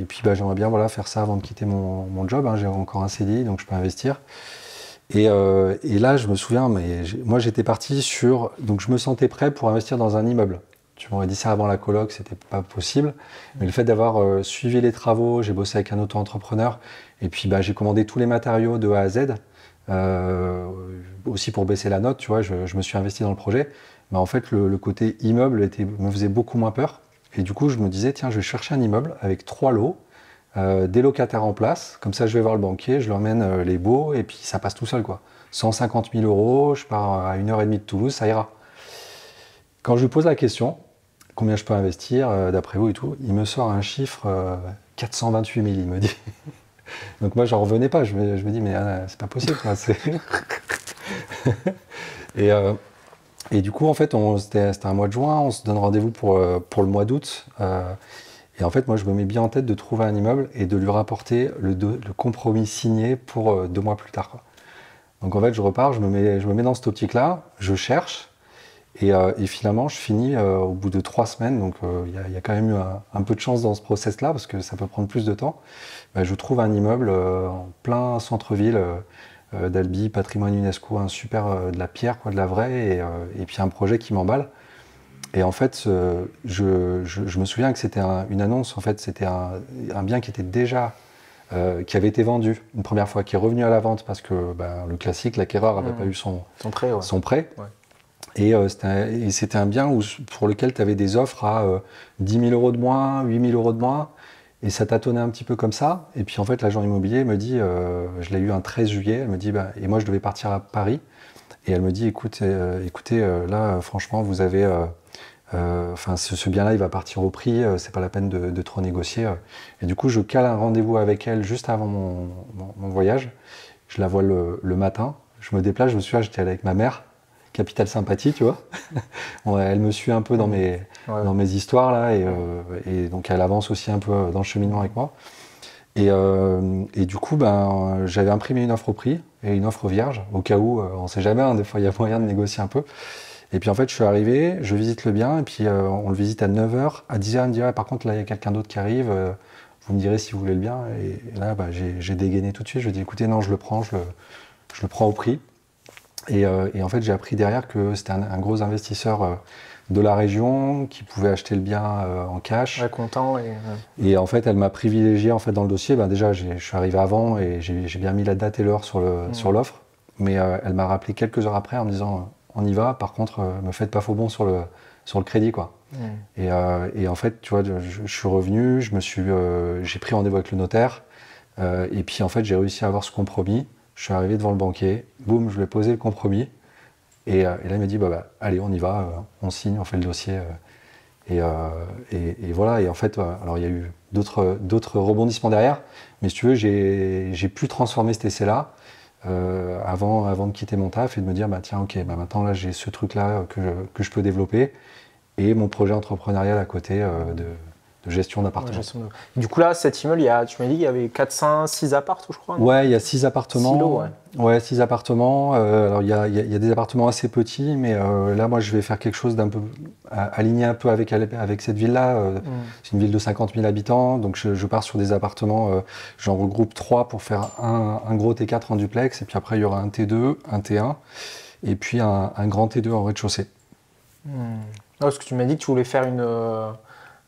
puis bah, j'aimerais bien faire ça avant de quitter mon job, hein. J'ai encore un CDI, donc je peux investir. Et là, je me souviens, moi j'étais parti donc je me sentais prêt pour investir dans un immeuble. Tu m'aurais dit ça avant la coloc, c'était pas possible. Mais le fait d'avoir suivi les travaux, j'ai bossé avec un auto-entrepreneur, et puis bah, j'ai commandé tous les matériaux de A à Z. Aussi pour baisser la note, tu vois, je me suis investi dans le projet. Mais en fait, le côté immeuble me faisait beaucoup moins peur. Et du coup, je me disais, tiens, je vais chercher un immeuble avec 3 lots, des locataires en place. Comme ça, je vais voir le banquier, je leur mène les baux, et puis ça passe tout seul, quoi. 150 000 €, je pars à 1h30 de Toulouse, ça ira. Quand je lui pose la question, combien je peux investir, d'après vous et tout, il me sort un chiffre 428 000, il me dit. Donc moi, j'en revenais pas. Je me dis, mais c'est pas possible, quoi. Et du coup, en fait, c'était un mois de juin. On se donne rendez-vous pour le mois d'août. Et en fait, moi, je me mets bien en tête de trouver un immeuble et de lui rapporter le compromis signé pour 2 mois plus tard, quoi. Donc en fait, je repars, je me mets dans cette optique-là, je cherche. Et finalement, je finis au bout de 3 semaines, donc il y a quand même eu un peu de chance dans ce process-là, parce que ça peut prendre plus de temps. Je trouve un immeuble en plein centre-ville d'Albi, patrimoine UNESCO, un super de la pierre, quoi, de la vraie, et puis un projet qui m'emballe. Et en fait, je me souviens que c'était une annonce, en fait, c'était un bien qui était déjà, qui avait été vendu une première fois, qui est revenu à la vente, parce que le classique, l'acquéreur n'avait pas eu son prêt. Ouais. Et c'était un bien pour lequel tu avais des offres à 10 000 € de moins, 8 000 € de moins, et ça tâtonnait un petit peu comme ça. Et puis en fait, l'agent immobilier me dit, je l'ai eu un 13 juillet, elle me dit, et moi je devais partir à Paris, et elle me dit, écoutez, là franchement, vous avez, ce bien-là, il va partir au prix, c'est pas la peine de trop négocier. Et du coup, je cale un rendez-vous avec elle juste avant mon voyage. Je la vois le matin, je me déplace, je me souviens, j'étais allé avec ma mère, capitale sympathie, tu vois. Bon, elle me suit un peu dans mes histoires là, et donc elle avance aussi un peu dans le cheminement avec moi. Et du coup, j'avais imprimé une offre au prix et une offre vierge, au cas où, on ne sait jamais, hein, des fois il y a moyen de négocier un peu. Et puis en fait, je suis arrivé, je visite le bien, et puis on le visite à 9h. À 10h, elle me dit, ah, par contre, là, il y a quelqu'un d'autre qui arrive, vous me direz si vous voulez le bien. Et là, j'ai dégainé tout de suite, je lui ai dit, écoutez, non, je le prends au prix. Et en fait, j'ai appris derrière que c'était un gros investisseur de la région qui pouvait acheter le bien en cash. Ouais, content. Et en fait, elle m'a privilégié en fait, dans le dossier. Déjà, je suis arrivé avant et j'ai bien mis la date et l'heure sur l'offre. Mais elle m'a rappelé quelques heures après en me disant, on y va, par contre, me faites pas faux bon sur le crédit, quoi. Et en fait, tu vois, je suis revenu, j'ai pris rendez-vous avec le notaire. Et puis en fait, j'ai réussi à avoir ce compromis. Je suis arrivé devant le banquier, boum, je lui ai posé le compromis. Et là, il m'a dit, allez, on y va, on signe, on fait le dossier. Et voilà. Et en fait, alors il y a eu d'autres rebondissements derrière. Mais si tu veux, j'ai pu transformer cet essai-là avant de quitter mon taf et de me dire, tiens, ok, maintenant là, j'ai ce truc-là que je peux développer. Et mon projet entrepreneurial à côté de gestion d'appartements. Du coup, là, cet immeuble, tu m'as dit qu'il y avait 4, 6 apparts, je crois. Ouais, il y a 6 appartements. Silo, ouais, 6 appartements. Alors, il y a des appartements assez petits, mais là, moi, je vais faire quelque chose d'un peu aligné un peu avec cette ville-là. C'est une ville de 50 000 habitants, donc je pars sur des appartements. J'en regroupe 3 pour faire un gros T4 en duplex, et puis après, il y aura un T2, un T1, et puis un grand T2 en rez-de-chaussée. Parce que tu m'as dit que tu voulais faire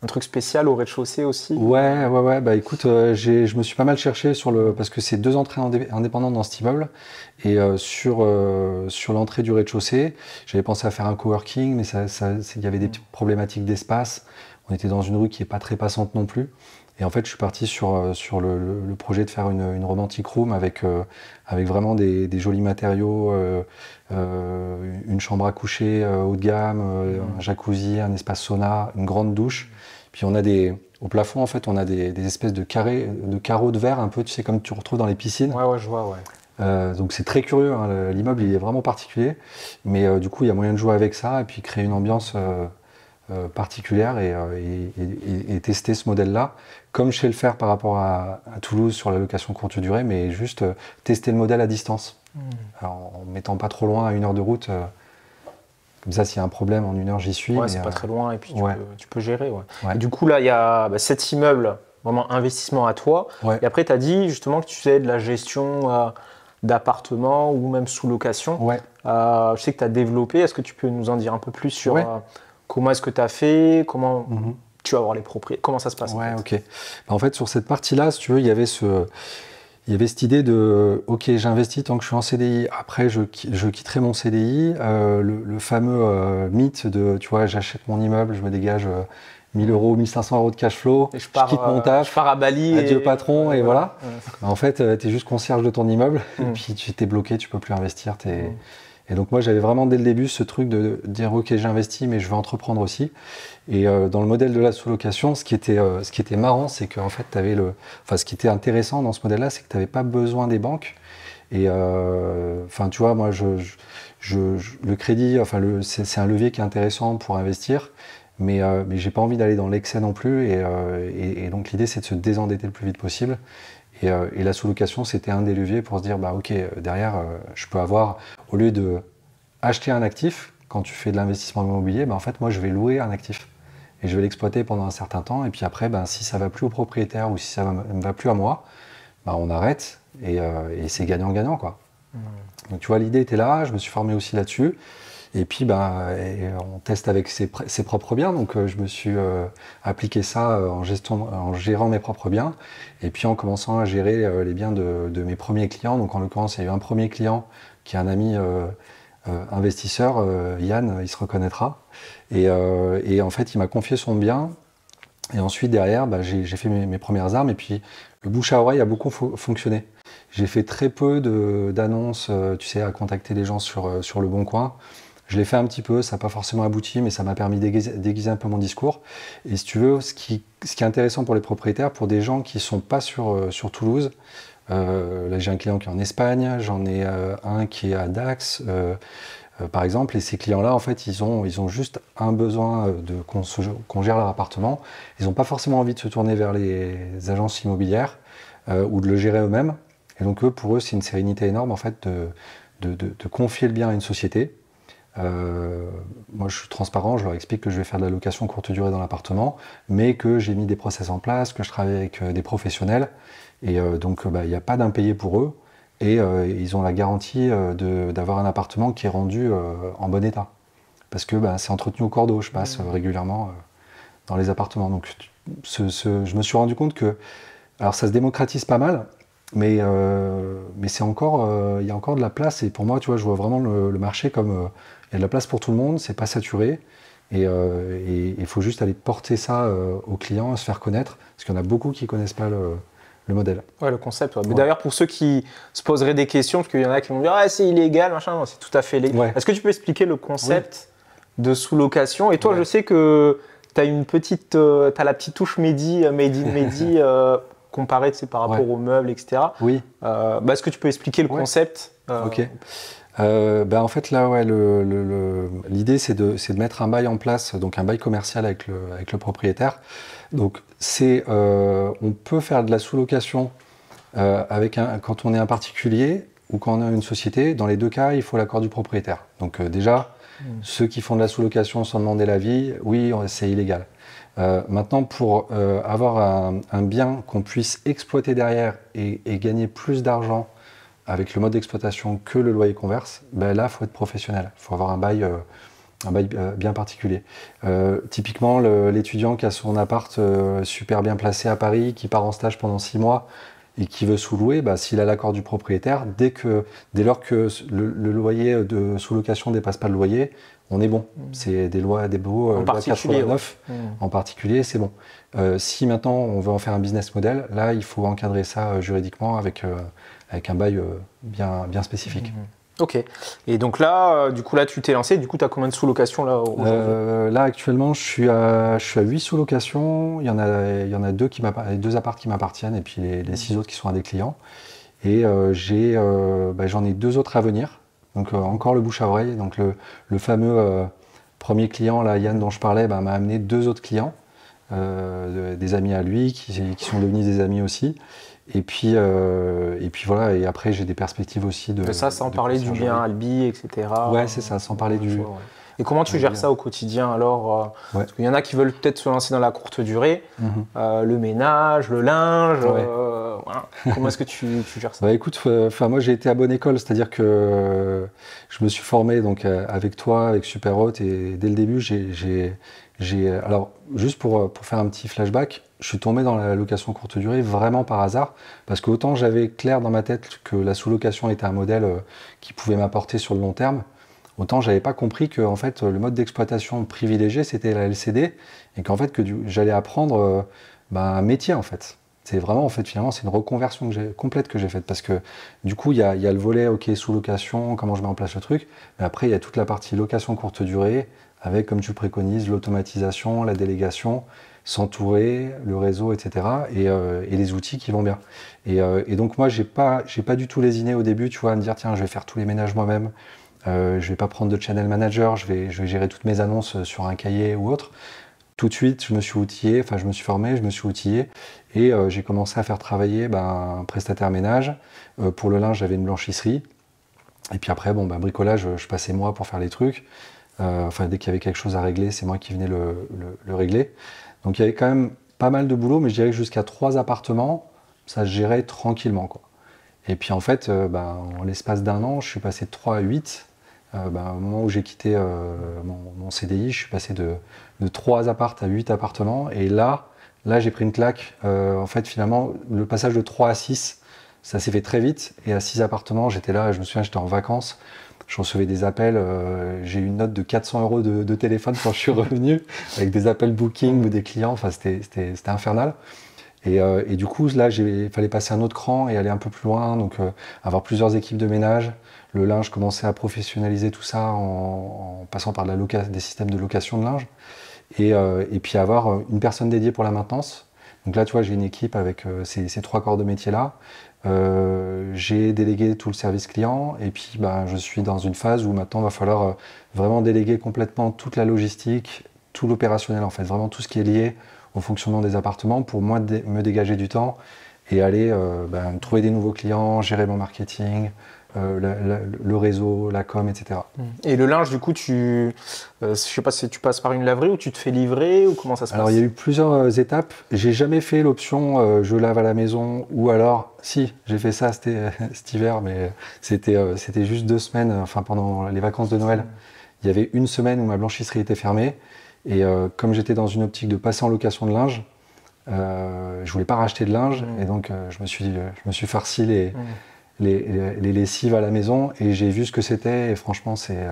un truc spécial au rez-de-chaussée aussi. Ouais. Écoute, je me suis pas mal cherché parce que c'est 2 entrées indépendantes dans cet immeuble. Et sur l'entrée du rez-de-chaussée, j'avais pensé à faire un coworking, mais il y avait des petites problématiques d'espace. On était dans une rue qui est pas très passante non plus. Et en fait, je suis parti sur le projet de faire une romantic room avec vraiment des jolis matériaux, une chambre à coucher haut de gamme, un jacuzzi, un espace sauna, une grande douche. Puis au plafond, en fait, on a des espèces de carreaux de verre, un peu, tu sais, comme tu retrouves dans les piscines. Ouais, je vois, ouais. Donc c'est très curieux, hein, l'immeuble il est vraiment particulier. Mais du coup, il y a moyen de jouer avec ça et puis créer une ambiance particulière et tester ce modèle-là, comme je sais le faire par rapport à Toulouse sur la location courte durée, mais juste tester le modèle à distance. Alors, en ne mettant pas trop loin à 1 heure de route, comme ça s'il y a un problème en 1 heure j'y suis. Ouais, c'est pas très loin et puis tu peux gérer. Ouais. Et du coup là il y a cet immeuble, vraiment investissement à toi. Ouais. Et après tu as dit justement que tu faisais de la gestion d'appartements ou même sous location. Ouais. Je sais que tu as développé, est-ce que tu peux nous en dire un peu plus sur comment est-ce que tu as fait, comment tu vas avoir les propriétaires, comment ça se passe? Ouais, ok. En fait, sur cette partie-là, si tu veux, il y avait cette idée de, ok, j'investis tant que je suis en CDI, après je quitterai mon CDI, le fameux mythe de, tu vois, j'achète mon immeuble, je me dégage 1 000 euros, 1 500 euros de cash flow, je quitte mon taf, je pars à Bali, adieu patron, et voilà. Ouais. En fait, tu es juste concierge de ton immeuble, et puis tu t'es bloqué, tu peux plus investir. Et donc moi, j'avais vraiment dès le début ce truc de dire, ok, j'investis, mais je veux entreprendre aussi. Et dans le modèle de la sous-location, ce qui était marrant, c'est qu'en fait, ce qui était intéressant dans ce modèle-là, c'est que tu n'avais pas besoin des banques. Et tu vois, moi, le crédit, c'est un levier qui est intéressant pour investir, mais j'ai pas envie d'aller dans l'excès non plus. Et donc l'idée, c'est de se désendetter le plus vite possible. Et la sous-location, c'était un des leviers pour se dire, ok, derrière, je peux avoir, au lieu de acheter un actif, quand tu fais de l'investissement immobilier, en fait, moi, je vais louer un actif. Et je vais l'exploiter pendant un certain temps. Et puis après, si ça ne va plus au propriétaire ou si ça ne va plus à moi, on arrête. Et c'est gagnant-gagnant, quoi. Donc, tu vois, l'idée était là. Je me suis formé aussi là-dessus. Et puis, on teste avec ses propres biens. Donc, je me suis appliqué ça en gérant mes propres biens. Et puis, en commençant à gérer les biens de mes premiers clients. Donc, en l'occurrence, il y a eu un premier client qui est un ami investisseur, Yann, il se reconnaîtra. Et en fait, il m'a confié son bien. Et ensuite, derrière, j'ai fait mes premières armes. Et puis, le bouche à oreille a beaucoup fonctionné. J'ai fait très peu d'annonces, tu sais, à contacter les gens sur Le Bon Coin. Je l'ai fait un petit peu, ça n'a pas forcément abouti, mais ça m'a permis d'aiguiser un peu mon discours. Et si tu veux, ce qui est intéressant pour les propriétaires, pour des gens qui ne sont pas sur Toulouse, là j'ai un client qui est en Espagne, j'en ai un qui est à Dax, par exemple, et ces clients-là, en fait, ils ont juste un besoin qu'on gère leur appartement. Ils n'ont pas forcément envie de se tourner vers les agences immobilières ou de le gérer eux-mêmes. Et donc, pour eux, c'est une sérénité énorme, en fait, de confier le bien à une société. Moi, je suis transparent, je leur explique que je vais faire de la location courte durée dans l'appartement, mais que j'ai mis des process en place, que je travaille avec des professionnels. Et donc, il n'y a pas d'impayé pour eux. Et ils ont la garantie d'avoir un appartement qui est rendu en bon état. Parce que c'est entretenu au cordeau, je passe régulièrement dans les appartements. Donc je me suis rendu compte que, alors ça se démocratise pas mal, mais c'est encore, il y a encore de la place. Et pour moi, tu vois, je vois vraiment le marché comme il y a de la place pour tout le monde, c'est pas saturé. Et il faut juste aller porter ça aux clients, se faire connaître, parce qu'il y en a beaucoup qui connaissent pas le modèle. Ouais, le concept. Ouais. Mais d'ailleurs, pour ceux qui se poseraient des questions, parce qu'il y en a qui vont dire ah, c'est illégal, machin, non, c'est tout à fait légal. Ouais. Est-ce que tu peux expliquer le concept de sous-location? Et toi, je sais que tu as une petite, t'as la petite touche Mehdi comparée par rapport aux meubles, etc. Oui. Est-ce que tu peux expliquer le concept? Ok. En fait, là, l'idée, c'est de mettre un bail en place, donc un bail commercial avec le propriétaire. Donc, on peut faire de la sous-location quand on est un particulier ou quand on a une société. Dans les deux cas, il faut l'accord du propriétaire. Donc, déjà, ceux qui font de la sous-location sans demander l'avis, oui, c'est illégal. Maintenant, pour avoir un bien qu'on puisse exploiter derrière et gagner plus d'argent avec le mode d'exploitation que le loyer qu'on verse, là, il faut être professionnel. Il faut avoir un bail bien particulier. Typiquement, l'étudiant qui a son appart super bien placé à Paris, qui part en stage pendant 6 mois et qui veut sous-louer, s'il a l'accord du propriétaire, dès lors que le loyer de sous-location ne dépasse pas le loyer, on est bon. C'est des baux en particulier, 89 en particulier, c'est bon. Si maintenant on veut en faire un business model, là, il faut encadrer ça juridiquement avec un bail bien spécifique. Ok. Et donc là, tu t'es lancé. Du coup, tu as combien de sous-locations là aujourd'hui? Là, actuellement, je suis à 8 sous-locations. Il y en a deux apparts qui m'appartiennent et puis les 6 autres qui sont à des clients. Et j'en ai 2 autres à venir. Donc encore le bouche à oreille. Donc le fameux premier client, là, Yann, dont je parlais, m'a amené 2 autres clients, des amis à lui qui sont devenus des amis aussi. Et puis voilà, et après j'ai des perspectives aussi de... Ça, sans parler du bien Albi, etc. Ouais, c'est ça, sans parler du... Et comment tu gères ça au quotidien alors Parce qu'il y en a qui veulent peut-être se lancer dans la courte durée, le ménage, le linge, voilà. Comment est-ce que tu gères ça? Écoute, moi j'ai été à bonne école, c'est-à-dire que je me suis formé donc, avec toi, avec Superhot, et dès le début alors juste pour faire un petit flashback, je suis tombé dans la location courte durée vraiment par hasard, parce que autant j'avais clair dans ma tête que la sous-location était un modèle qui pouvait m'apporter sur le long terme, autant j'avais pas compris que en fait, le mode d'exploitation privilégié c'était la LCD, et qu'en fait j'allais apprendre un métier en fait. C'est vraiment, en fait, finalement, c'est une reconversion complète que j'ai faite, parce que du coup, il y a le volet sous-location, comment je mets en place le truc, mais après, il y a toute la partie location courte durée, avec, comme tu préconises, l'automatisation, la délégation, s'entourer, le réseau, etc. Et les outils qui vont bien. Et donc, moi, j'ai pas du tout lésiné au début, tu vois, à me dire, tiens, je vais faire tous les ménages moi-même, je vais pas prendre de channel manager, je vais gérer toutes mes annonces sur un cahier ou autre. Tout de suite, je me suis outillé, je me suis formé, je me suis outillé, et j'ai commencé à faire travailler un prestataire ménage. Pour le linge, j'avais une blanchisserie. Et puis après, bricolage, je passais moi pour faire les trucs. Dès qu'il y avait quelque chose à régler, c'est moi qui venais le régler. Donc il y avait quand même pas mal de boulot, mais je dirais que jusqu'à 3 appartements, ça se gérait tranquillement, quoi. Et puis en fait, en l'espace d'1 an, je suis passé de 3 à 8. Au moment où j'ai quitté mon CDI, je suis passé de 3 appartes à 8 appartements. Et là j'ai pris une claque. En fait, finalement, le passage de 3 à 6, ça s'est fait très vite. Et à 6 appartements, j'étais là, je me souviens, j'étais en vacances. Je recevais des appels, j'ai eu une note de 400 € de téléphone quand je suis revenu, avec des appels booking ou des clients, c'était infernal. Et du coup, là, il fallait passer un autre cran et aller un peu plus loin, donc avoir plusieurs équipes de ménage. Le linge, commençait à professionnaliser tout ça en passant par des systèmes de location de linge. Et puis avoir une personne dédiée pour la maintenance. Donc là, tu vois, j'ai une équipe avec ces 3 corps de métier-là. J'ai délégué tout le service client et puis je suis dans une phase où maintenant il va falloir vraiment déléguer complètement toute la logistique, tout l'opérationnel en fait, vraiment tout ce qui est lié au fonctionnement des appartements pour moi me dégager du temps et aller trouver des nouveaux clients, gérer mon marketing, le réseau, la com, etc. Et le linge, du coup, je sais pas si tu passes par une laverie ou tu te fais livrer ou comment ça se passe? Alors il y a eu plusieurs étapes. J'ai jamais fait l'option je lave à la maison ou alors si j'ai fait ça cet hiver, mais c'était juste 2 semaines. Enfin pendant les vacances de Noël, il y avait une semaine où ma blanchisserie était fermée et comme j'étais dans une optique de passer en location de linge, je voulais pas racheter de linge et donc je me suis farci les lessives à la maison et j'ai vu ce que c'était et franchement c'est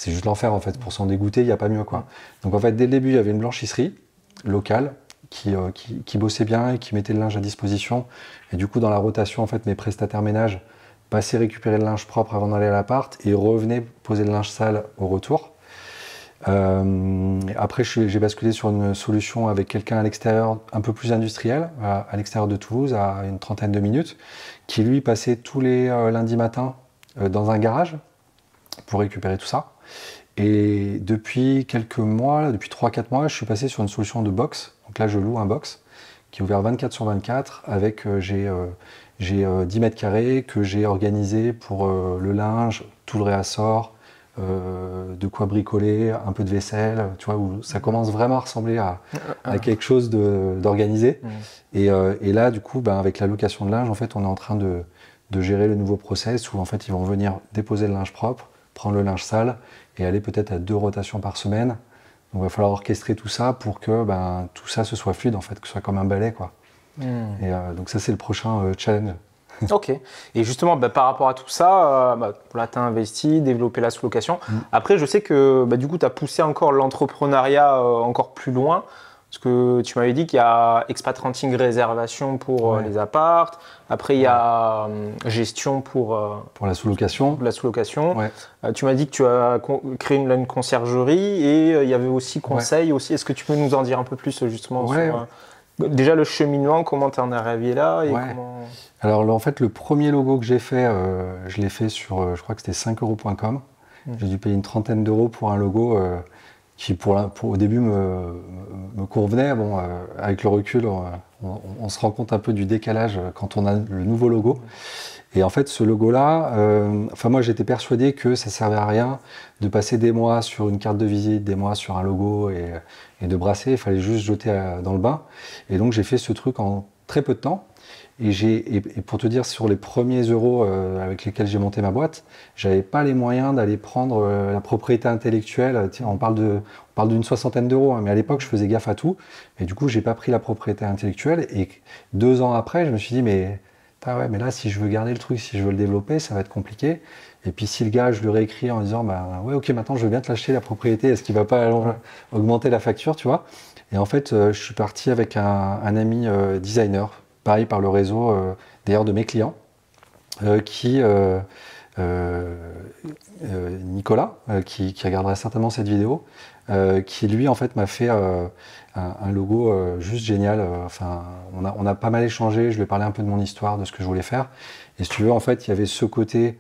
juste l'enfer en fait. Pour s'en dégoûter, il n'y a pas mieux quoi. Donc en fait dès le début il y avait une blanchisserie locale qui bossait bien et qui mettait le linge à disposition et du coup dans la rotation en fait mes prestataires ménage passaient récupérer le linge propre avant d'aller à l'appart et revenaient poser le linge sale au retour. Après j'ai basculé sur une solution avec quelqu'un à l'extérieur un peu plus industriel, à l'extérieur de Toulouse, à une 30aine de minutes, qui lui passait tous les lundis matins dans un garage pour récupérer tout ça. Et depuis quelques mois, depuis 3-4 mois, je suis passé sur une solution de box. Donc là je loue un box qui est ouvert 24/24 avec j'ai 10 mètres carrés que j'ai organisé pour le linge, tout le réassort, de quoi bricoler, un peu de vaisselle, tu vois, où ça commence vraiment à ressembler à quelque chose d'organisé. Et là, du coup, avec la location de linge, en fait, on est en train de gérer le nouveau process où en fait, ils vont venir déposer le linge propre, prendre le linge sale et aller peut-être à 2 rotations par semaine. Donc, il va falloir orchestrer tout ça pour que tout ça se soit fluide, en fait, que ce soit comme un balai, quoi. Et donc ça, c'est le prochain challenge. Ok. Et justement, par rapport à tout ça, là, tu as investi, développé la sous-location. Après, je sais que du coup, tu as poussé encore l'entrepreneuriat encore plus loin. Parce que tu m'avais dit qu'il y a expat renting réservation pour les appartes. Après, il y a gestion pour la sous-location. Ouais. Tu m'as dit que tu as créé une conciergerie et il y avait aussi conseil aussi. Est-ce que tu peux nous en dire un peu plus justement sur déjà le cheminement, comment tu en es arrivé là et comment... Alors en fait, le premier logo que j'ai fait, je l'ai fait sur, je crois que c'était 5euros.com. J'ai dû payer une 30aine d'euros pour un logo qui au début me convenait. Bon, avec le recul, on se rend compte un peu du décalage quand on a le nouveau logo. Et en fait, ce logo-là, moi j'étais persuadé que ça servait à rien de passer des mois sur une carte de visite, des mois sur un logo et de brasser. Il fallait juste jeter dans le bain. Et donc j'ai fait ce truc en très peu de temps. Et pour te dire, sur les premiers euros avec lesquels j'ai monté ma boîte, j'avais pas les moyens d'aller prendre la propriété intellectuelle. Tiens, on parle d'une 60aine d'euros, mais à l'époque, je faisais gaffe à tout. Et du coup, j'ai pas pris la propriété intellectuelle. Et 2 ans après, je me suis dit, mais là, si je veux garder le truc, si je veux le développer, ça va être compliqué. Et puis si le gars, je lui réécris en disant, ok, maintenant, je veux bien te l'acheter la propriété. Est-ce qu'il va pas augmenter la facture, tu vois? Et en fait, je suis parti avec un ami designer. Pareil par le réseau d'ailleurs de mes clients, Nicolas, qui regardera certainement cette vidéo, qui lui en fait m'a fait un logo juste génial. On a pas mal échangé, je lui ai parlé un peu de mon histoire, de ce que je voulais faire. Et si tu veux, en fait, il y avait ce côté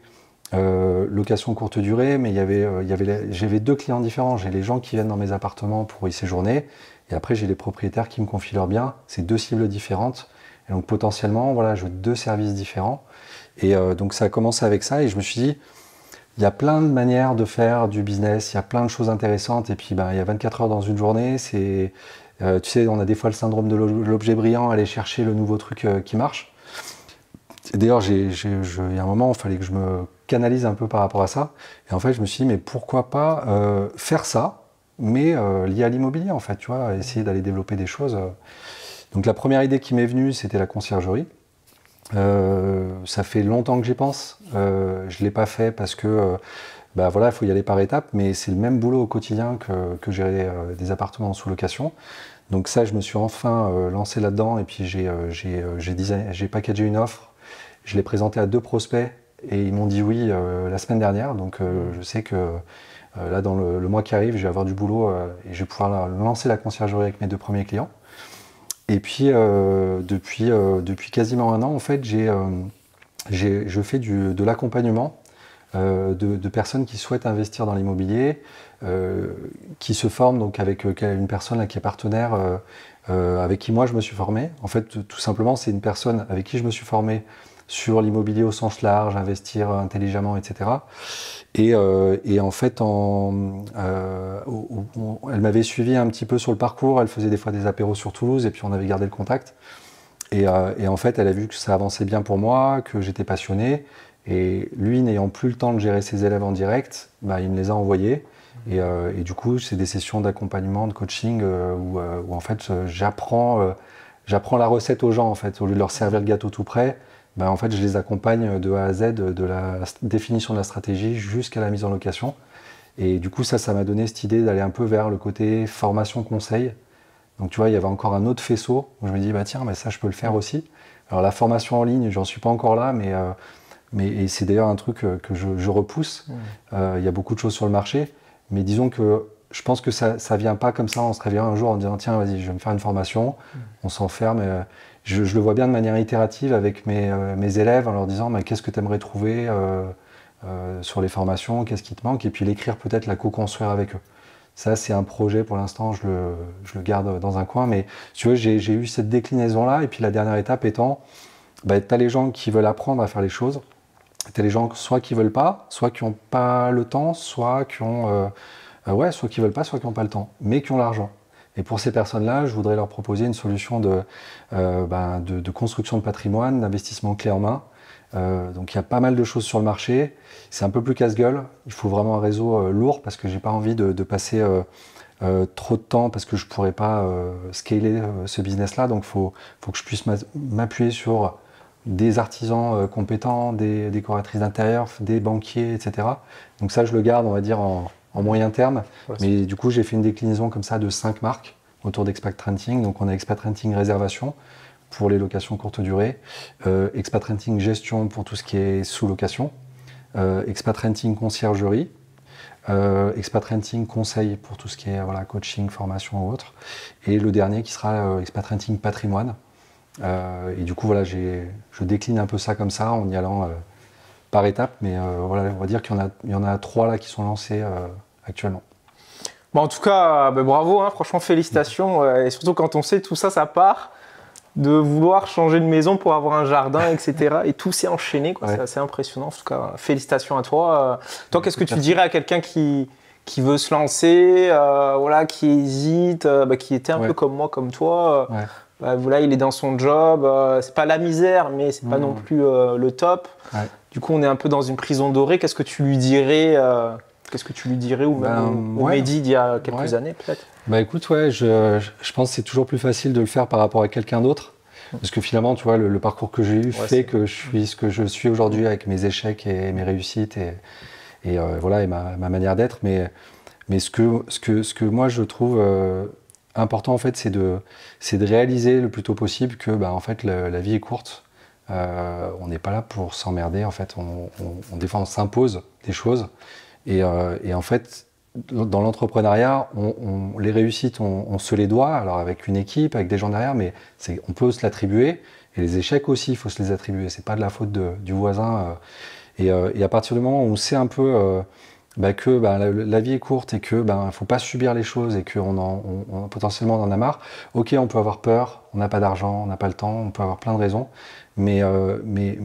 location courte durée, mais j'avais 2 clients différents. J'ai les gens qui viennent dans mes appartements pour y séjourner, et après j'ai les propriétaires qui me confient leurs biens. C'est 2 cibles différentes. Et donc potentiellement, voilà, je veux 2 services différents. Et donc ça a commencé avec ça et je me suis dit, il y a plein de manières de faire du business, il y a plein de choses intéressantes. Et puis il y a 24 heures dans une journée. Tu sais, on a des fois le syndrome de l'objet brillant, aller chercher le nouveau truc qui marche. D'ailleurs, il y a un moment, il fallait que je me canalise un peu par rapport à ça. Et en fait, je me suis dit, mais pourquoi pas faire ça, mais lié à l'immobilier en fait, tu vois, essayer d'aller développer des choses. Donc la première idée qui m'est venue, c'était la conciergerie. Ça fait longtemps que j'y pense. Je ne l'ai pas fait parce que il faut y aller par étapes, mais c'est le même boulot au quotidien que gérer des appartements en sous-location. Donc ça, je me suis enfin lancé là-dedans et puis j'ai packagé une offre. Je l'ai présentée à 2 prospects et ils m'ont dit oui la semaine dernière. Donc je sais que là, dans le mois qui arrive, je vais avoir du boulot et je vais pouvoir lancer la conciergerie avec mes 2 premiers clients. Et puis, depuis quasiment un an, en fait, je fais de l'accompagnement de personnes qui souhaitent investir dans l'immobilier, qui se forment donc avec une personne là, qui est partenaire, avec qui moi je me suis formé. En fait, tout simplement, c'est une personne avec qui je me suis formé sur l'immobilier au sens large, investir intelligemment, etc. Et en fait, elle m'avait suivi un petit peu sur le parcours, elle faisait des fois des apéros sur Toulouse, et puis on avait gardé le contact. Et en fait, elle a vu que ça avançait bien pour moi, que j'étais passionné. Et lui, n'ayant plus le temps de gérer ses élèves en direct, bah, il me les a envoyés. Et du coup, c'est des sessions d'accompagnement, de coaching, où en fait, j'apprends la recette aux gens. En fait. Au lieu de leur servir le gâteau tout prêt, bah, en fait, je les accompagne de A à Z, de la définition de la stratégie jusqu'à la mise en location. Et du coup, ça m'a donné cette idée d'aller un peu vers le côté formation-conseil. Donc tu vois, il y avait encore un autre faisceau où je me dis, bah tiens, mais ça, je peux le faire aussi. Alors la formation en ligne, j'en suis pas encore là, mais c'est d'ailleurs un truc que je repousse. Il y a beaucoup de choses sur le marché, mais disons que je pense que ça vient pas comme ça, on se réveille un jour en disant, tiens, vas-y, je vais me faire une formation, on s'enferme. Je le vois bien de manière itérative avec mes élèves en leur disant, mais qu'est-ce que tu aimerais trouver sur les formations, qu'est-ce qui te manque, et puis l'écrire peut-être, la co-construire avec eux. Ça, c'est un projet, pour l'instant, je le garde dans un coin. Mais tu vois, j'ai eu cette déclinaison-là. Et puis la dernière étape étant, bah, tu as les gens qui veulent apprendre à faire les choses. Tu as les gens soit qui veulent pas, soit qui n'ont pas le temps, soit qui ont... soit qui veulent pas, soit qui n'ont pas le temps, mais qui ont l'argent. Et pour ces personnes-là, je voudrais leur proposer une solution de construction de patrimoine, d'investissement clé en main. Donc il y a pas mal de choses sur le marché. C'est un peu plus casse-gueule. Il faut vraiment un réseau lourd parce que j'ai pas envie de passer trop de temps parce que je pourrais pas scaler ce business-là. Donc faut que je puisse m'appuyer sur des artisans compétents, des décoratrices d'intérieur, des banquiers, etc. Donc ça, je le garde, on va dire, en moyen terme. Ouais, mais du coup, j'ai fait une déclinaison comme ça de 5 marques autour d'Expat Renting. Donc on a Expat Renting Réservation pour les locations courte durée, Expat Renting Gestion pour tout ce qui est sous-location, Expat Renting Conciergerie, Expat Renting Conseil pour tout ce qui est coaching, formation ou autre, et le dernier qui sera Expat Renting Patrimoine. Et du coup, je décline un peu ça comme ça en y allant par étapes, mais on va dire qu'il y en a 3 là qui sont lancés actuellement. Bon, en tout cas, bravo, hein, franchement félicitations, et surtout quand on sait tout ça, ça part de vouloir changer de maison pour avoir un jardin, etc. Et tout s'est enchaîné, quoi. Ouais. C'est assez impressionnant. En tout cas, félicitations à toi. Toi, qu'est-ce que tu dirais à quelqu'un qui veut se lancer, qui hésite, qui était un peu comme moi, comme toi il est dans son job. C'est pas la misère, mais c'est pas non plus le top. Ouais. Du coup, on est un peu dans une prison dorée. Qu'est-ce que tu lui dirais ou même au Mehdi d'il y a quelques années, peut-être? Bah écoute, je pense que c'est toujours plus facile de le faire par rapport à quelqu'un d'autre. Parce que finalement, tu vois, le parcours que j'ai eu fait que je suis ce que je suis aujourd'hui avec mes échecs et mes réussites et ma manière d'être. Mais ce que moi je trouve important, en fait, c'est de réaliser le plus tôt possible que en fait, la vie est courte. On n'est pas là pour s'emmerder. En fait, des fois, on s'impose des choses. Et en fait, dans l'entrepreneuriat, les réussites, on se les doit, alors avec une équipe, avec des gens derrière, mais on peut se l'attribuer. Et les échecs aussi, il faut se les attribuer. C'est pas de la faute du voisin. Et à partir du moment où on sait un peu que la vie est courte et que faut pas subir les choses et qu'on potentiellement on en a marre. Ok, on peut avoir peur, on n'a pas d'argent, on n'a pas le temps, on peut avoir plein de raisons. Mais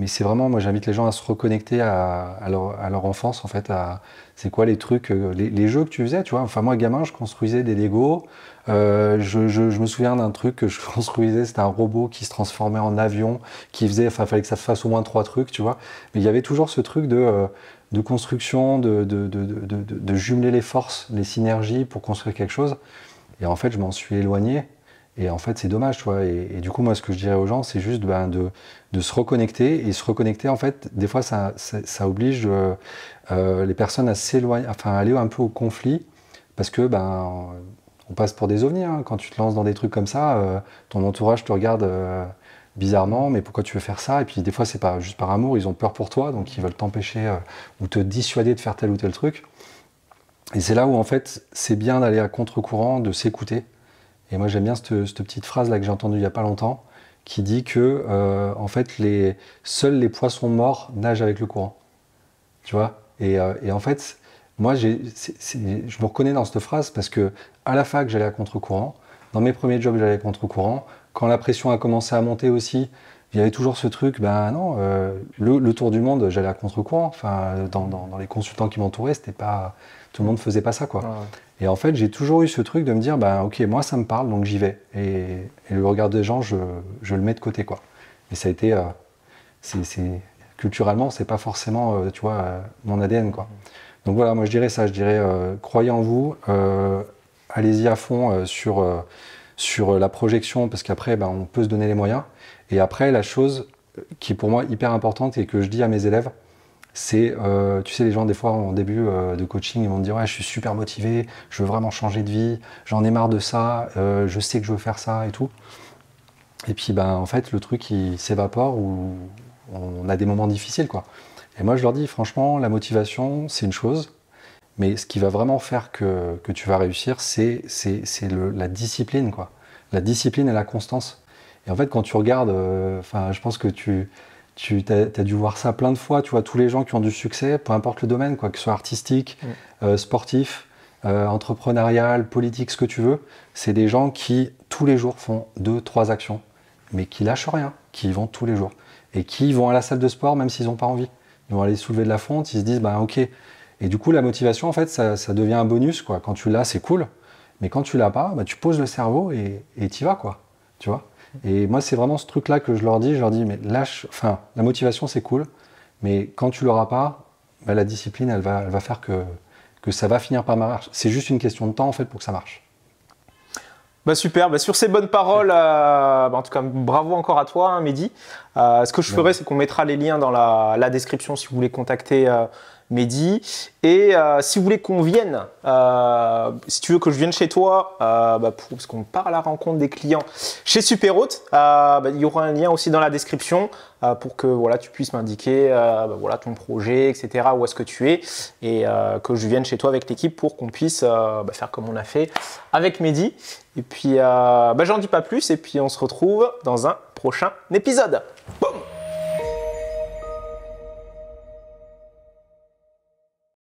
c'est vraiment, moi j'invite les gens à se reconnecter à leur enfance, en fait, c'est quoi les trucs, les jeux que tu faisais, tu vois. Enfin moi gamin, je construisais des Lego, je me souviens d'un truc que je construisais, c'était un robot qui se transformait en avion, fallait que ça fasse au moins 3 trucs, tu vois. Mais il y avait toujours ce truc de construction, de jumeler les forces, les synergies pour construire quelque chose. Et en fait, je m'en suis éloigné. Et en fait, c'est dommage, tu vois. Et du coup, moi, ce que je dirais aux gens, c'est juste de se reconnecter. Et se reconnecter, en fait, des fois, ça oblige les personnes à s'éloigner, enfin, à aller un peu au conflit. Parce que, on passe pour des ovnis, hein. Quand tu te lances dans des trucs comme ça, ton entourage te regarde bizarrement, mais pourquoi tu veux faire ça? Et puis, des fois, c'est pas juste par amour, ils ont peur pour toi, donc ils veulent t'empêcher ou te dissuader de faire tel ou tel truc. Et c'est là où, en fait, c'est bien d'aller à contre-courant, de s'écouter. Et moi, j'aime bien cette petite phrase-là que j'ai entendue il n'y a pas longtemps, qui dit que, en fait, seuls les poissons morts nagent avec le courant. Tu vois? Et en fait, moi, je me reconnais dans cette phrase parce que à la fac, j'allais à contre-courant. Dans mes premiers jobs, j'allais à contre-courant. Quand la pression a commencé à monter aussi, il y avait toujours ce truc, ben non, le tour du monde, j'allais à contre-courant. Enfin, dans les consultants qui m'entouraient, c'était pas, tout le monde faisait pas ça, quoi. Ouais. Et en fait, j'ai toujours eu ce truc de me dire, ben ok, moi ça me parle, donc j'y vais. Et le regard des gens, je le mets de côté, quoi. Et ça a été, culturellement, c'est pas forcément, tu vois, mon ADN, quoi. Donc voilà, moi je dirais ça, je dirais, croyez en vous, allez-y à fond sur la projection, parce qu'après, ben, on peut se donner les moyens. Et après, la chose qui est pour moi hyper importante et que je dis à mes élèves, c'est, tu sais, les gens, des fois, en début de coaching, ils vont me dire, ouais, je suis super motivé, je veux vraiment changer de vie, j'en ai marre de ça, je sais que je veux faire ça et tout. Et puis, ben, en fait, le truc, il s'évapore ou on a des moments difficiles, quoi. Et moi, je leur dis, franchement, la motivation, c'est une chose, mais ce qui va vraiment faire que tu vas réussir, c'est la discipline, quoi. La discipline et la constance. Et en fait, quand tu regardes, je pense que tu as dû voir ça plein de fois, tu vois, tous les gens qui ont du succès, peu importe le domaine, quoi, que ce soit artistique, sportif, entrepreneurial, politique, ce que tu veux, c'est des gens qui, tous les jours, font 2-3 actions, mais qui lâchent rien, qui y vont tous les jours. Et qui vont à la salle de sport même s'ils n'ont pas envie. Ils vont aller soulever de la fonte, ils se disent, bah ok. Et du coup, la motivation, en fait, ça devient un bonus, quoi. Quand tu l'as, c'est cool. Mais quand tu l'as pas, bah, tu poses le cerveau et t'y vas, quoi. Tu vois? Et moi, c'est vraiment ce truc-là que je leur dis, mais la motivation, c'est cool. Mais quand tu l'auras pas, bah, la discipline, elle va faire que ça va finir par marcher. C'est juste une question de temps, en fait, pour que ça marche. Bah super, bah sur ces bonnes paroles, en tout cas bravo encore à toi, hein, Mehdi. Ce que je ferai, c'est qu'on mettra les liens dans la description si vous voulez contacter Mehdi. Et si vous voulez qu'on vienne, si tu veux que je vienne chez toi, parce qu'on part à la rencontre des clients chez Superhôte, il y aura un lien aussi dans la description pour que voilà, tu puisses m'indiquer voilà, ton projet, etc., où est-ce que tu es, et que je vienne chez toi avec l'équipe pour qu'on puisse faire comme on a fait avec Mehdi. Et puis, j'en dis pas plus, et puis on se retrouve dans un prochain épisode.